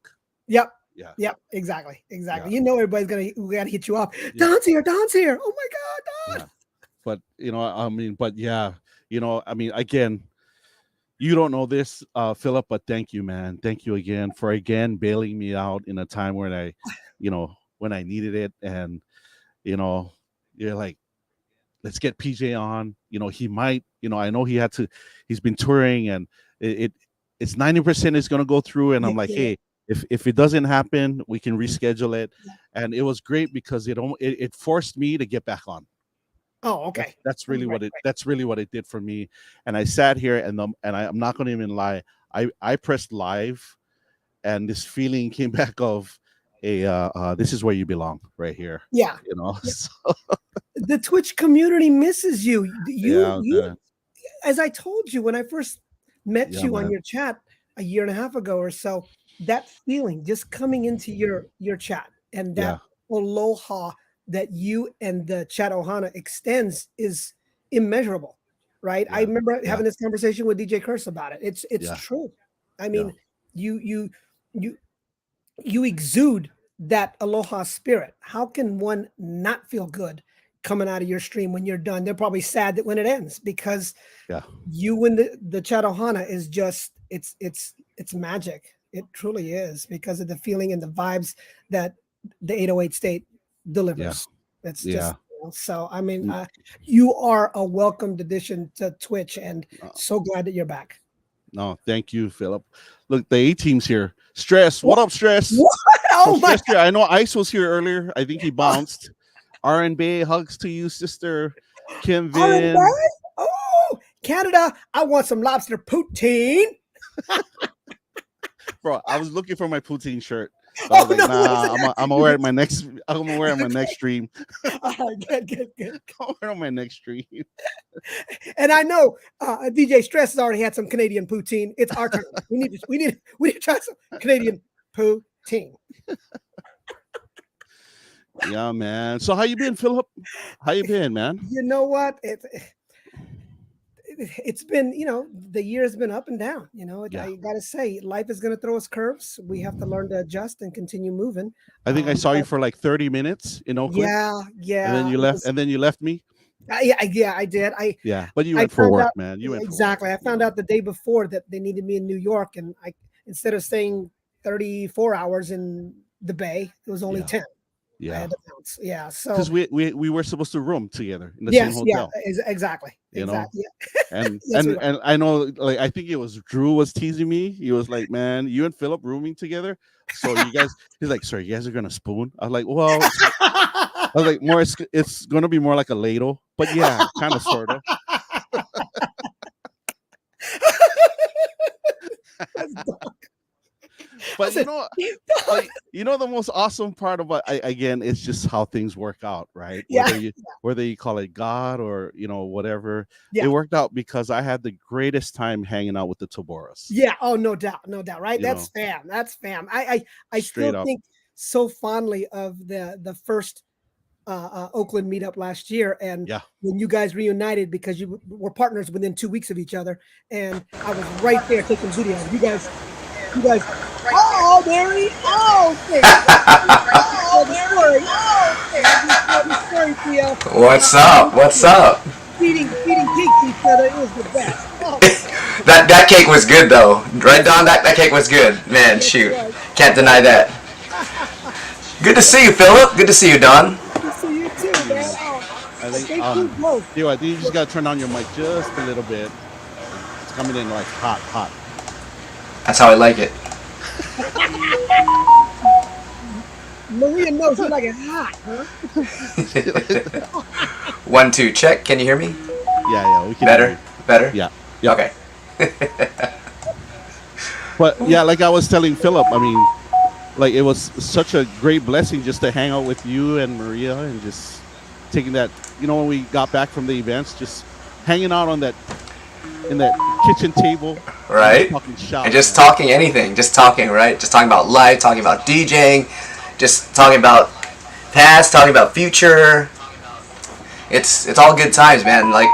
Yep. Yeah. Yep. Exactly. Yeah. Everybody's gotta hit you up. Yeah. Don's here. Oh my God, Don. Yeah. But again, you don't know this, Philip, but thank you, man. Thank you again for bailing me out in a time when I needed it. And, you're like, let's get PJ on. He might, I know he's been touring, and it's 90% is going to go through. And I'm like, hey, if it doesn't happen, we can reschedule it. Yeah. And it was great because it forced me to get back on. Oh, okay. That's really that's really what it did for me. And I sat here and I'm not going to even lie. I pressed live, and this feeling came back of this is where you belong, right here. Yeah. Yeah. So. The Twitch community misses you. You as I told you when I first met you on your chat a year and a half ago or so, that feeling just coming into your chat and that aloha that you and the chat Ohana extends is immeasurable, right? I remember having this conversation with DJ Curse about it. It's true. I mean, you you you exude that aloha spirit. How can one not feel good coming out of your stream when you're done? They're probably sad that when it ends, because you and the Chattahoochee is just it's magic. It truly is, because of the feeling and the vibes that the 808 state delivers. It's just so. I mean, you are a welcomed addition to Twitch, and so glad that you're back. No, thank you, Philip. Look, the A team's here. Stress, what up, Stress? What? Oh my! Stress, I know Ice was here earlier. I think he bounced. R&B, hugs to you, sister. Kim Vin. Oh, Canada, I want some lobster poutine. Bro, I was looking for my poutine shirt. I was like, nah, I'm gonna wear it my next. I'm gonna wear it my next stream. Good. I'll wear it on my next stream. And I know DJ Stress has already had some Canadian poutine. It's our turn. We need to try some Canadian poutine. Yeah, man. So how you been, Philip? How you been, man? You know what? It's been, the year's been up and down. I gotta say, life is gonna throw us curves. We have to learn to adjust and continue moving. I think I saw you for like 30 minutes in Oakland. Yeah. And then you left. And then you left me. Yeah, I did. But you went for work, man. You went exactly. I found out the day before that they needed me in New York, and instead of staying 34 hours in the Bay, it was only 10. I had to bounce. Yeah, so because we were supposed to room together in the same hotel. Exactly. Exactly. And I know, like, I think it was Drew was teasing me. He was like, "Man, you and Philip rooming together, so you guys." He's like, "Sir, you guys are gonna spoon?" I was like, "Well," I was like, "More, it's gonna be more like a ladle, but yeah, kind of, sort of." But the most awesome part about again, it's just how things work out, right? Whether you call it God or whatever, it worked out because I had the greatest time hanging out with the Taboras. Yeah, oh, no doubt, right? That's fam. I still think so fondly of the first Oakland meetup last year, and when you guys reunited, because you were partners within 2 weeks of each other, and I was right there taking video. You guys. Oh, there he is. Oh, okay. What's up? Feeding cakes to each other is the best. Oh, that cake was good, though. Right, Don? That cake was good. Man, shoot. Can't deny that. Good to see you, Philip. Good to see you, Don. Good to see you, too, man. I think you just got to turn on your mic just a little bit. It's coming in like hot. That's how I like it. Maria knows you like it hot, huh? 1, 2, check. Can you hear me? Yeah, we can. Better? Yeah. Okay. But yeah, like I was telling Philip, I mean, like it was such a great blessing just to hang out with you and Maria, and just taking that, when we got back from the events, just hanging out in that kitchen table, right? And just talking anything, right? Just talking about life, talking about DJing, just talking about past, talking about future. It's all good times, man. Like,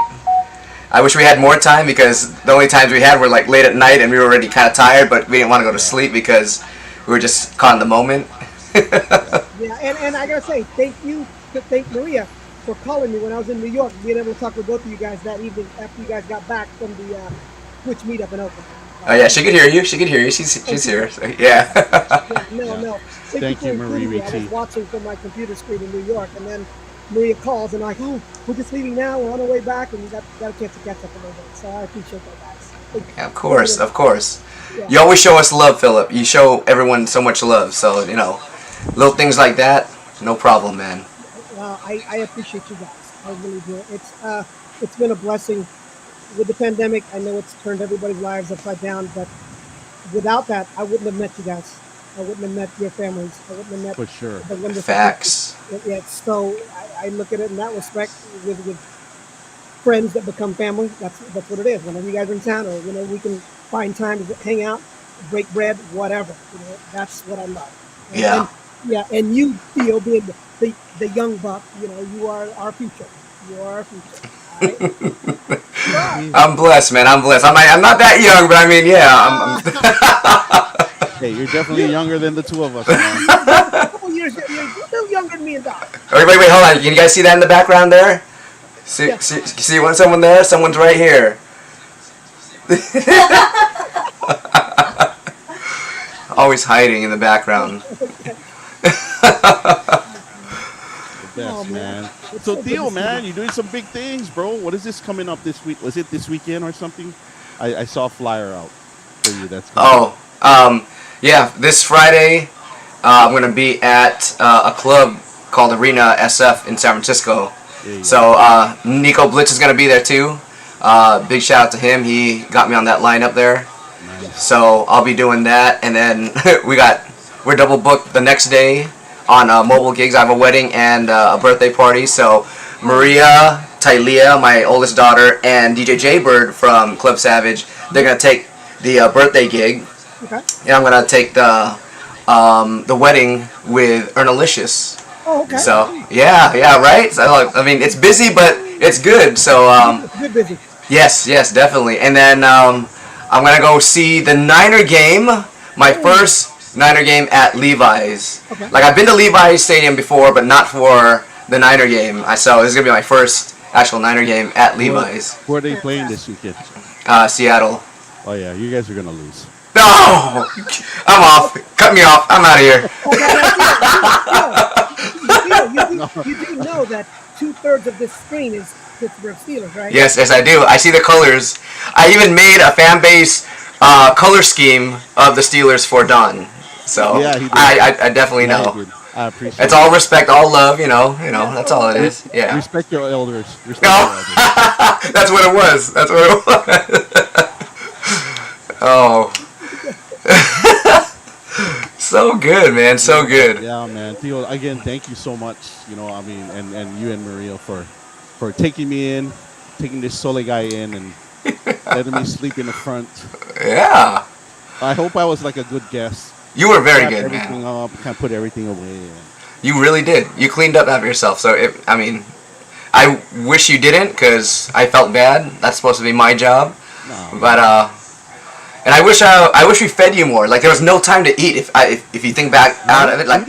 I wish we had more time, because the only times we had were like late at night, and we were already kind of tired, but we didn't want to go to sleep because we were just caught in the moment. And I gotta say, thank Maria for calling me when I was in New York, being able to talk with both of you guys that evening after you guys got back from the Twitch meetup in Oakland. Oh yeah, she could hear you. She's here. So, yeah. No. Thank you, Maria. I was watching from my computer screen in New York, and then Maria calls and like, "Oh, we're just leaving now. We're on our way back, and we got a chance to catch up a little bit." So I appreciate that, guys. Yeah, of course. Yeah. You always show us love, Philip. You show everyone so much love. So little things like that, no problem, man. I appreciate you guys. I really do. It's been a blessing with the pandemic. I know it's turned everybody's lives upside down, but without that, I wouldn't have met you guys. I wouldn't have met your families. I wouldn't have met for sure the wonderful facts. Yeah, so I look at it in that respect with friends that become family. That's what it is. Whenever you guys are in town, or we can find time to hang out, break bread, whatever. That's what I love. And you, Theo, being the young buck, you are our future. You are our future. Right? I'm blessed, man. I'm blessed. I'm not that young, but I mean, yeah. Hey, you're definitely younger than the two of us, man. A couple years, you're a little younger than me and Doc. Wait, hold on. Can you guys see that in the background there? See, Yeah. see someone there? Someone's right here. Always hiding in the background. Best, man. So Theo, man, you're doing some big things, bro. What is this coming up this week? Was it this weekend or something? I saw a flyer out for you. That's yeah. This Friday, I'm gonna be at a club called Arena SF in San Francisco. So Nico Blitz is gonna be there too. Big shout out to him. He got me on that lineup there. Nice. So I'll be doing that, and then we're double booked the next day on mobile gigs. I have a wedding and a birthday party. So Maria, Tylea, my oldest daughter, and DJ Jaybird from Club Savage, they're gonna take the birthday gig. Okay. And I'm gonna take the wedding with Ernalicious. Oh, okay. So yeah, right. So I mean, it's busy, but it's good. So good busy. Yes, definitely. And then I'm gonna go see the Niner game. My first Niner game at Levi's. Okay. Like I've been to Levi's Stadium before, but not for the Niner game. So this is gonna be my first actual Niner game at Levi's. Who are they playing this weekend? Seattle. Oh yeah, you guys are gonna lose. No, I'm off. Cut me off. I'm out of here. You do know that 2/3 of this screen is Pittsburgh Steelers, right? Yes, I do. I see the colors. I even made a fan base color scheme of the Steelers for Don. So yeah, I definitely know. I appreciate it's all respect, all love, you know, that's all it is. Yeah. Respect your elders. Respect your elders. That's what it was. Oh. So good, man. So good. Yeah, man. Theo, again, thank you so much. You know, I mean, and you and Maria for taking me in, taking this Sole guy in, and letting me sleep in the front. Yeah. I hope I was like a good guest. You were very good, everything man. Up, kind of put everything away. You really did. You cleaned up after yourself. So I wish you didn't, because I felt bad. That's supposed to be my job. No. But and I wish we fed you more. Like there was no time to eat. If you think back out of it, like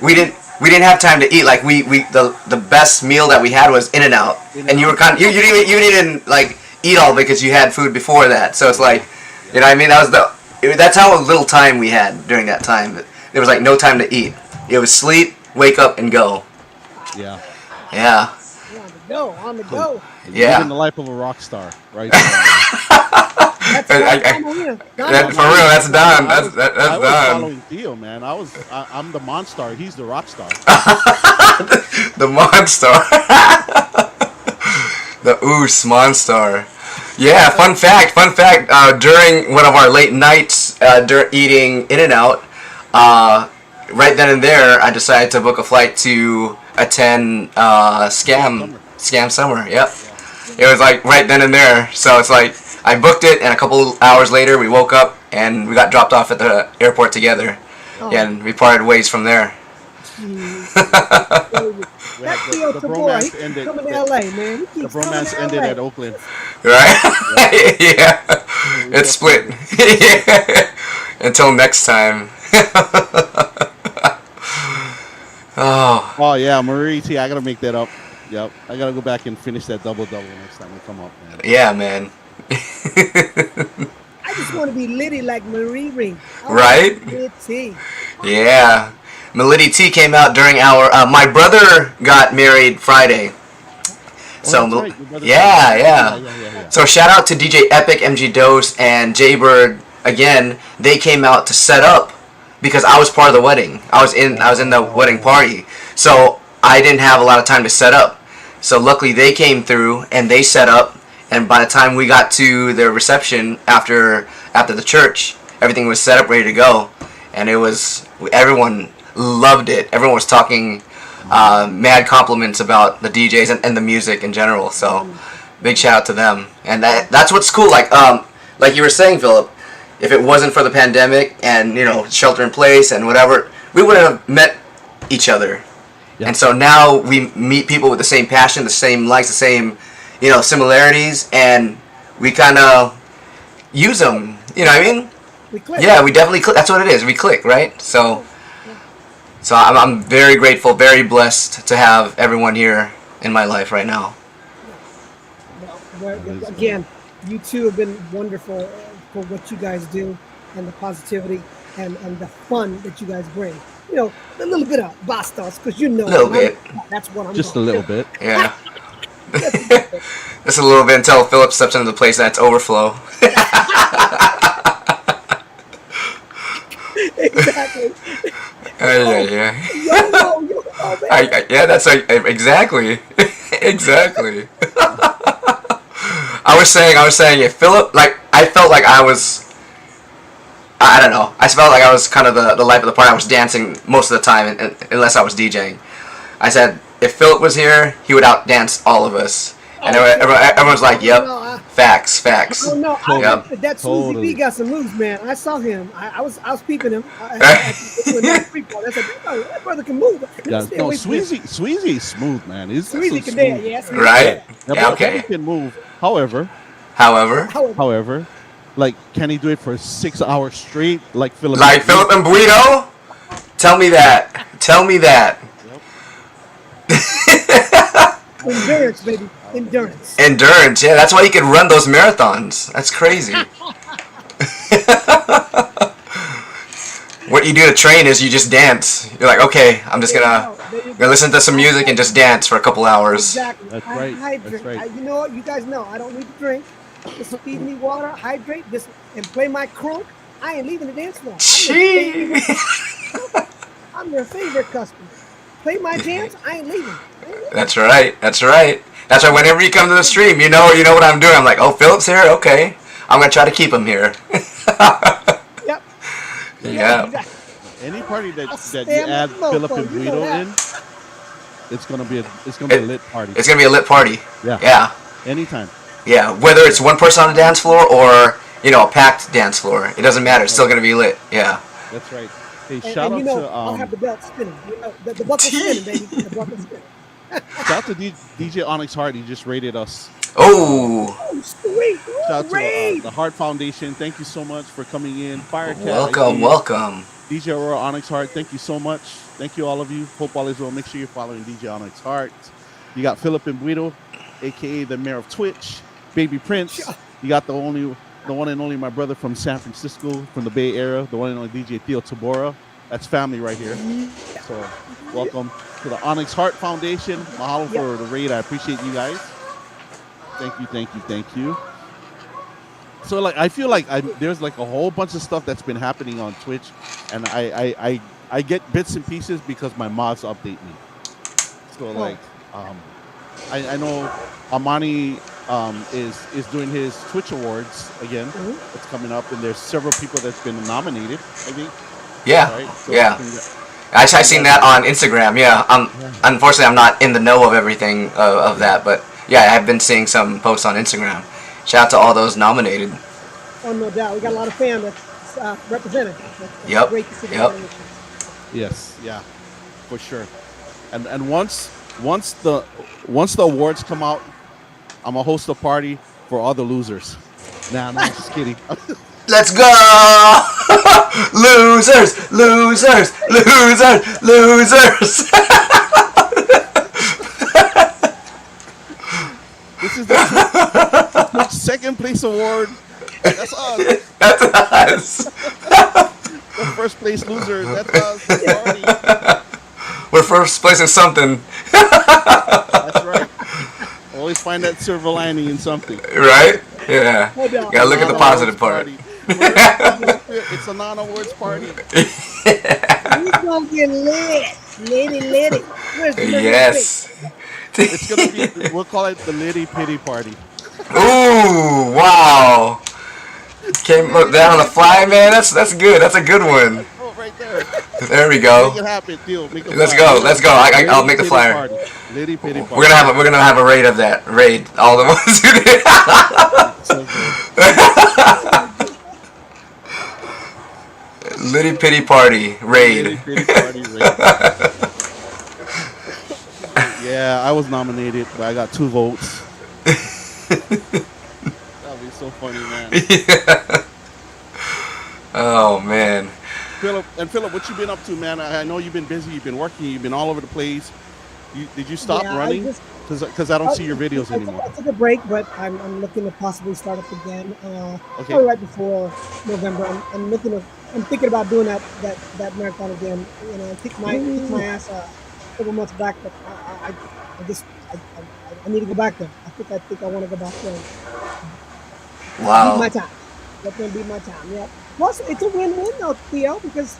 we didn't have time to eat. Like the best meal that we had was In-N-Out, and you were you didn't even like eat all because you had food before that. So it's like, you know what I mean? That's how little time we had during that time. There was like no time to eat. It was sleep, wake up, and go. Yeah. Yeah. On the go. Yeah. Living the life of a rock star, right? That's for real, that's done. That's I was done. following Theo, man. I'm the Monstar. He's the rock star. The Monstar. The Oos Monstar. Yeah, fun fact. During one of our late nights eating In-N-Out, right then and there, I decided to book a flight to attend Scam Summer. Yep. It was like right then and there. So it's like I booked it, and a couple hours later, we woke up and we got dropped off at the airport together. Oh. Yeah, and we parted ways from there. That's Theo Tabora. He's coming to LA, man. The bromance ended at Oakland. Right? Yeah. It's split. Until next time. Oh yeah, Marie T. I gotta make that up. Yep. I gotta go back and finish that double-double next time we come up, man. Yeah, man. I just want to be litty like Marie Ring. Right? Litty. Yeah. Melody T came out during our my brother got married Friday. So right. yeah. So shout out to DJ Epic, MG Dose, and Jaybird again. They came out to set up because I was part of the wedding. I was in the wedding party. So I didn't have a lot of time to set up. So luckily they came through and they set up, and by the time we got to the reception after the church, everything was set up, ready to go. And everyone loved it. Everyone was talking mad compliments about the DJs and the music in general. So big shout out to them. And that's what's cool. Like you were saying, Philip, if it wasn't for the pandemic and shelter in place and whatever, we wouldn't have met each other. Yeah. And so now we meet people with the same passion, the same likes, the same similarities, and we kind of use them. You know what I mean? We click. Yeah, we definitely click. That's what it is. We click, right? So I'm very grateful, very blessed to have everyone here in my life right now. Well, again, you two have been wonderful for what you guys do and the positivity and the fun that you guys bring. You know, a little bit of bastos, because you know, A little bit. That's what I'm Just a going little to. bit. Yeah. Just a little bit until Philip steps into the place that's overflow. Exactly. Yeah. Man. Yeah, that's exactly. Exactly. I was saying, if Philip, like, I felt like I don't know. I felt like I was kind of the life of the party. I was dancing most of the time, unless I was DJing. I said, if Philip was here, he would outdance all of us. And everyone's like, yep, facts. Oh no, Yep. that Swoozy B got some moves, man. I saw him. I was peeping him. I said, that brother can move. Yeah, no, Sweezy's smooth, man. Sweezy can dance, yes. Right? Yeah, okay. He can move. However, like, can he do it for 6 hours straight, like Philip? Like Philip and Guido? Tell me that. Endurance, baby. Endurance. Yeah, that's why he can run those marathons. That's crazy. What you do to train is you just dance. You're like, okay, I'm just gonna listen to some music and just dance for a couple hours. Exactly. That's right. Hydrate. That's right. You know what? You guys know I don't need to drink. Just feed me water, hydrate, and play my crunk. I ain't leaving the dance floor. I'm your favorite customer. Play my jams, I ain't leaving. That's right. That's why whenever you come to the stream, you know what I'm doing. I'm like, oh, Philip's here? Okay. I'm going to try to keep him here. Yep. Yeah. Any party that you add Philip and Guido in, it's gonna be a lit party. It's going to be a lit party. Yeah. Anytime. Yeah, whether it's one person on the dance floor or, a packed dance floor. It doesn't matter. It's still going to be lit. Yeah. That's right. Hey, shout out to I'll have the belt spinning. The buckle spinning, baby. The buckle spinning. Shout out to DJ Onyx Hart. He just rated us. Oh, sweet. Shout out to the Hart Foundation. Thank you so much for coming in. Firecat. Welcome. DJ Aurora Onyx Hart. Thank you so much. Thank you, all of you. Hope all is well. Make sure you're following DJ Onyx Hart. You got Philip and Guido, a.k.a. the mayor of Twitch. Baby Prince. You got the one and only my brother from San Francisco, from the Bay Area, the one and only DJ Theo Tabora. That's family right here. So welcome to the Onyx Hart Foundation. Mahalo for the raid. I appreciate you guys. Thank you. So like, I feel like there's like a whole bunch of stuff that's been happening on Twitch, and I get bits and pieces because my mods update me. So like, I know Amani is doing his Twitch Awards again. It's coming up, and there's several people that's been nominated, I think. Yeah, right? So I seen that on Instagram. Yeah, unfortunately, I'm not in the know of everything of that, but yeah, I've been seeing some posts on Instagram. Shout out to all those nominated. Oh, no doubt. We got a lot of fans that's represented. Yep. Great to see Yes, yeah, for sure. And once the awards come out, I'm gonna host a party for all the losers. Nah, I'm just kidding. Let's go! Losers! This is the second place award. That's us. That's us. The first place loser. That's us. Party. We're first place in something. That's right. Always find that silver lining in something. Right? Yeah. You gotta look at the positive part. It's a non-awards party. We're gonna get lit. Litty. Yes. It's gonna be, we'll call it the Litty Pity Party. Ooh, wow. Came up down on the fly, man. That's good. That's a good one. Oh, right there. There we go. Make it happen, deal. Let's go. I'll make the flyer. Litty Pity Party. We're gonna have a raid of that. Raid all the ones who did. Litty Pity Party raid. Litty Pity Party raid. Yeah, I was nominated, but I got 2 votes. That'll be so funny, man. Yeah. And Philip, what you been up to, man? I know you've been busy. You've been working. You've been all over the place. Did you stop Yeah, running? Because I don't see your videos anymore. I took a break, but I'm looking to possibly start up again. Okay. Probably right before November. I'm thinking about doing that marathon again. You know, I kicked my ass a couple months back, but I need to go back there. I think I want to go back there. Wow. Beat my time. Let them beat my time. Yeah. Plus, it's a win-win though, Theo, because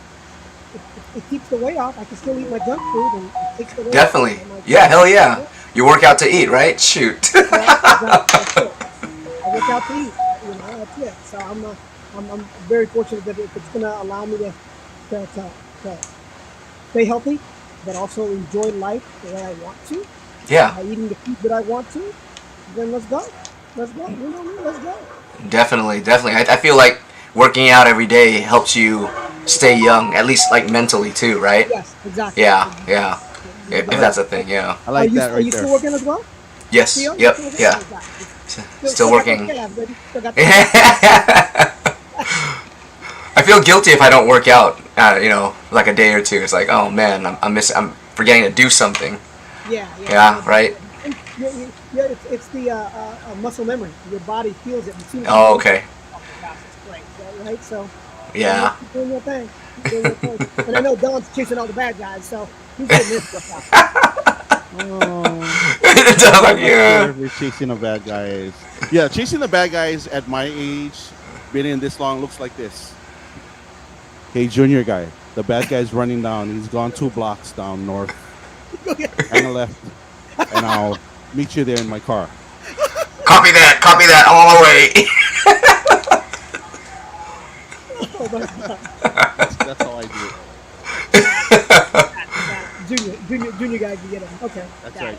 it keeps the weight off. I can still eat my junk food and it takes the weight Definitely. off. Yeah, hell yeah. You work out to eat, right? Shoot. Yeah, exactly. That's it. I work out to eat. You know, that's it. So I'm very fortunate that if it's going to allow me to stay healthy, but also enjoy life the way I want to. Yeah. Eating the food that I want to, then let's go. Let's go. You know me. Let's go. Definitely. I feel like working out every day helps you stay young, at least like mentally too, right? Yes, exactly. Yeah. If that's a thing, yeah. I like that right there. Are you still working as well? Yes. Theo, Yep. Yeah. Still working. I feel guilty if I don't work out. Like a day or two. It's like, oh man, I'm forgetting to do something. Yeah. Right. Yeah, it's the muscle memory. Your body feels it. Oh, okay. It's great, right? So yeah. Keep doing your thing. And I know Don's chasing all the bad guys, so he's getting this stuff out. Yeah. We're chasing the bad guys. Yeah, chasing the bad guys at my age, been in this long, looks like this. Hey, junior guy, the bad guy's running down. He's gone 2 blocks down north. Hang a left, and I'll meet you there in my car. Copy that all the way. That's how I do it. Junior guy can get him. Okay. That's right.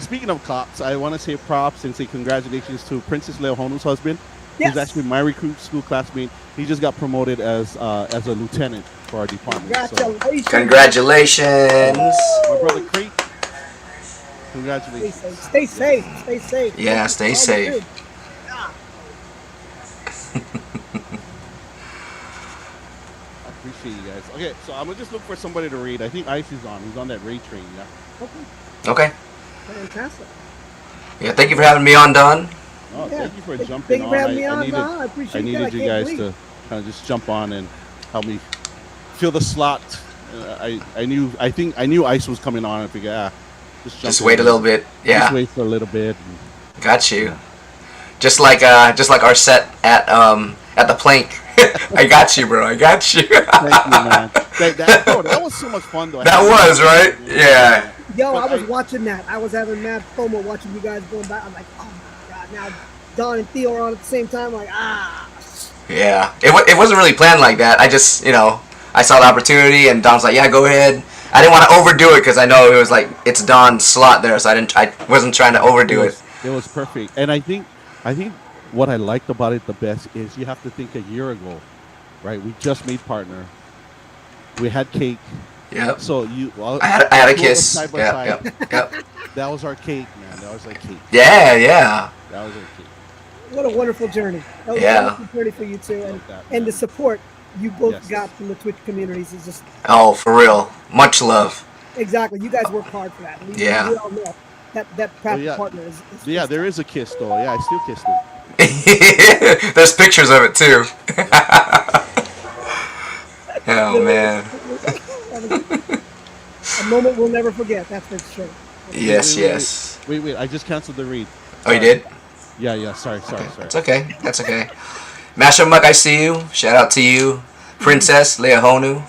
Speaking of cops, I want to say props and say congratulations to Princess Leohonu's husband. Yes. He's actually my recruit school classmate. He just got promoted as a lieutenant for our department. Congratulations. Congratulations. My brother Creek. Congratulations. Stay safe. Yeah, stay safe. I appreciate you guys. Okay, so I'm gonna just look for somebody to raid. I think Ice is on. He's on that raid train. Yeah. Okay. Fantastic. Yeah, thank you for having me on, Don. Oh, thank you for jumping thank you on. for having me on, Don. I appreciate I needed you guys to kind of just jump on and help me fill the slot. I knew Ice was coming on. I figured, just wait a little bit. Yeah. Just wait for a little bit. Got you. Just like our set at the plank. I got you, bro. I got you. Thank you, man. That was so much fun, though. That was right. Yeah. Yo, I was watching that. I was having mad FOMO watching you guys going back. I'm like, oh my god! Now Don and Theo are on at the same time. I'm like, Yeah. It wasn't really planned like that. I just I saw the opportunity and Don's like, yeah, go ahead. I didn't want to overdo it because I know it was like it's Don's slot there, so I wasn't trying to overdo it. It was perfect, and I think what I liked about it the best is you have to think a year ago, right? We just made partner. We had cake. Yep. So I had a kiss. Side by Yep. That was our cake, man. That was our cake. Yeah. That was our cake. What a wonderful journey. That was a wonderful journey for you too, and the support you both got from the Twitch communities is just. Oh, for real. Much love. Exactly. You guys work hard for that. We all know that partner is there is a kiss though. Yeah, I still kissed him. There's pictures of it too. Oh man. A moment we'll never forget. That's for sure. Yes. Wait. I just canceled the read. Oh, you did? Yeah. Sorry. It's okay. That's okay. Masher Muck, I see you. Shout out to you. Princess Leohonu.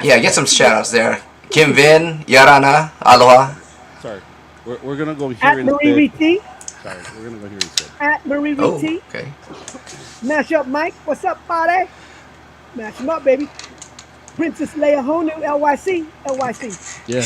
Yeah, get some shout outs there. Kim Vin, Yarana, Aloha. Sorry. We're gonna go here at in Marie VT. Sorry, we're gonna go here instead. At Marie VT. Oh, okay. Mash up Mike. What's up, buddy? Mash him up, baby. Princess Leohonu, LYC. Yeah.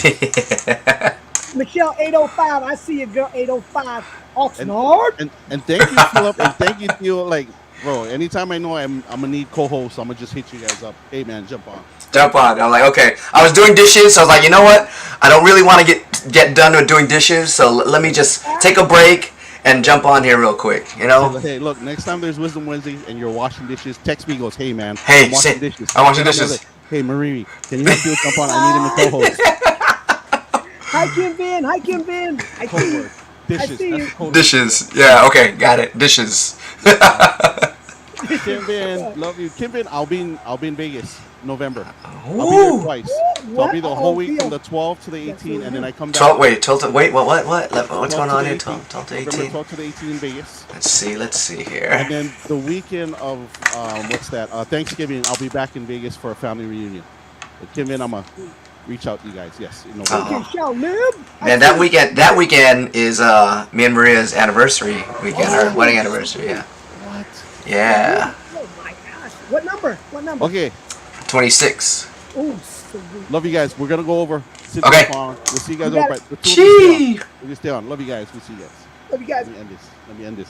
Michelle 805. I see you, girl. 805. Oxnard. And thank you, Philip. And thank you, Theo. Like, bro, anytime I know I'm gonna need co-hosts, I'm gonna just hit you guys up. Hey, man, jump on. I'm like, okay. I was doing dishes, so I was like, you know what? I don't really want to get done with doing dishes, so let me just take a break and jump on here real quick. You know. Hey, look. Next time there's Wisdom Wednesday and you're washing dishes, text me. Goes, hey man, Hey, I'm washing dishes. I'm washing dishes. Hey Marie, can you help me jump on? I need him to co-host. Hi Kim Vin. Hi Kim Vin. I see you. Dishes. I see you. Dishes. Yeah. Okay. Got it. Dishes. Kim Vin, love you. Kim Vin, I'll be in Vegas November. I'll be Ooh. there twice. So I'll be the whole week from the 12th to the 18th, and then I come down. 12. Wait. 12 to, wait. What? What's going on here? 12 to 18. November 12 to the 18th in Vegas. Let's see here. And then the weekend of Thanksgiving, I'll be back in Vegas for a family reunion. But Kim Vin, I'm gonna reach out to you guys. Yes, in November. Man, that weekend is me and Maria's anniversary weekend, our wedding anniversary. Yeah. What? Yeah. Oh my gosh. What number? Okay. 26. Oh, sweet. Love you guys. We're gonna go over. Okay. We'll see you guys over. Gee. We'll stay on. Love you guys. We'll see you guys. Love you guys. Let me end this.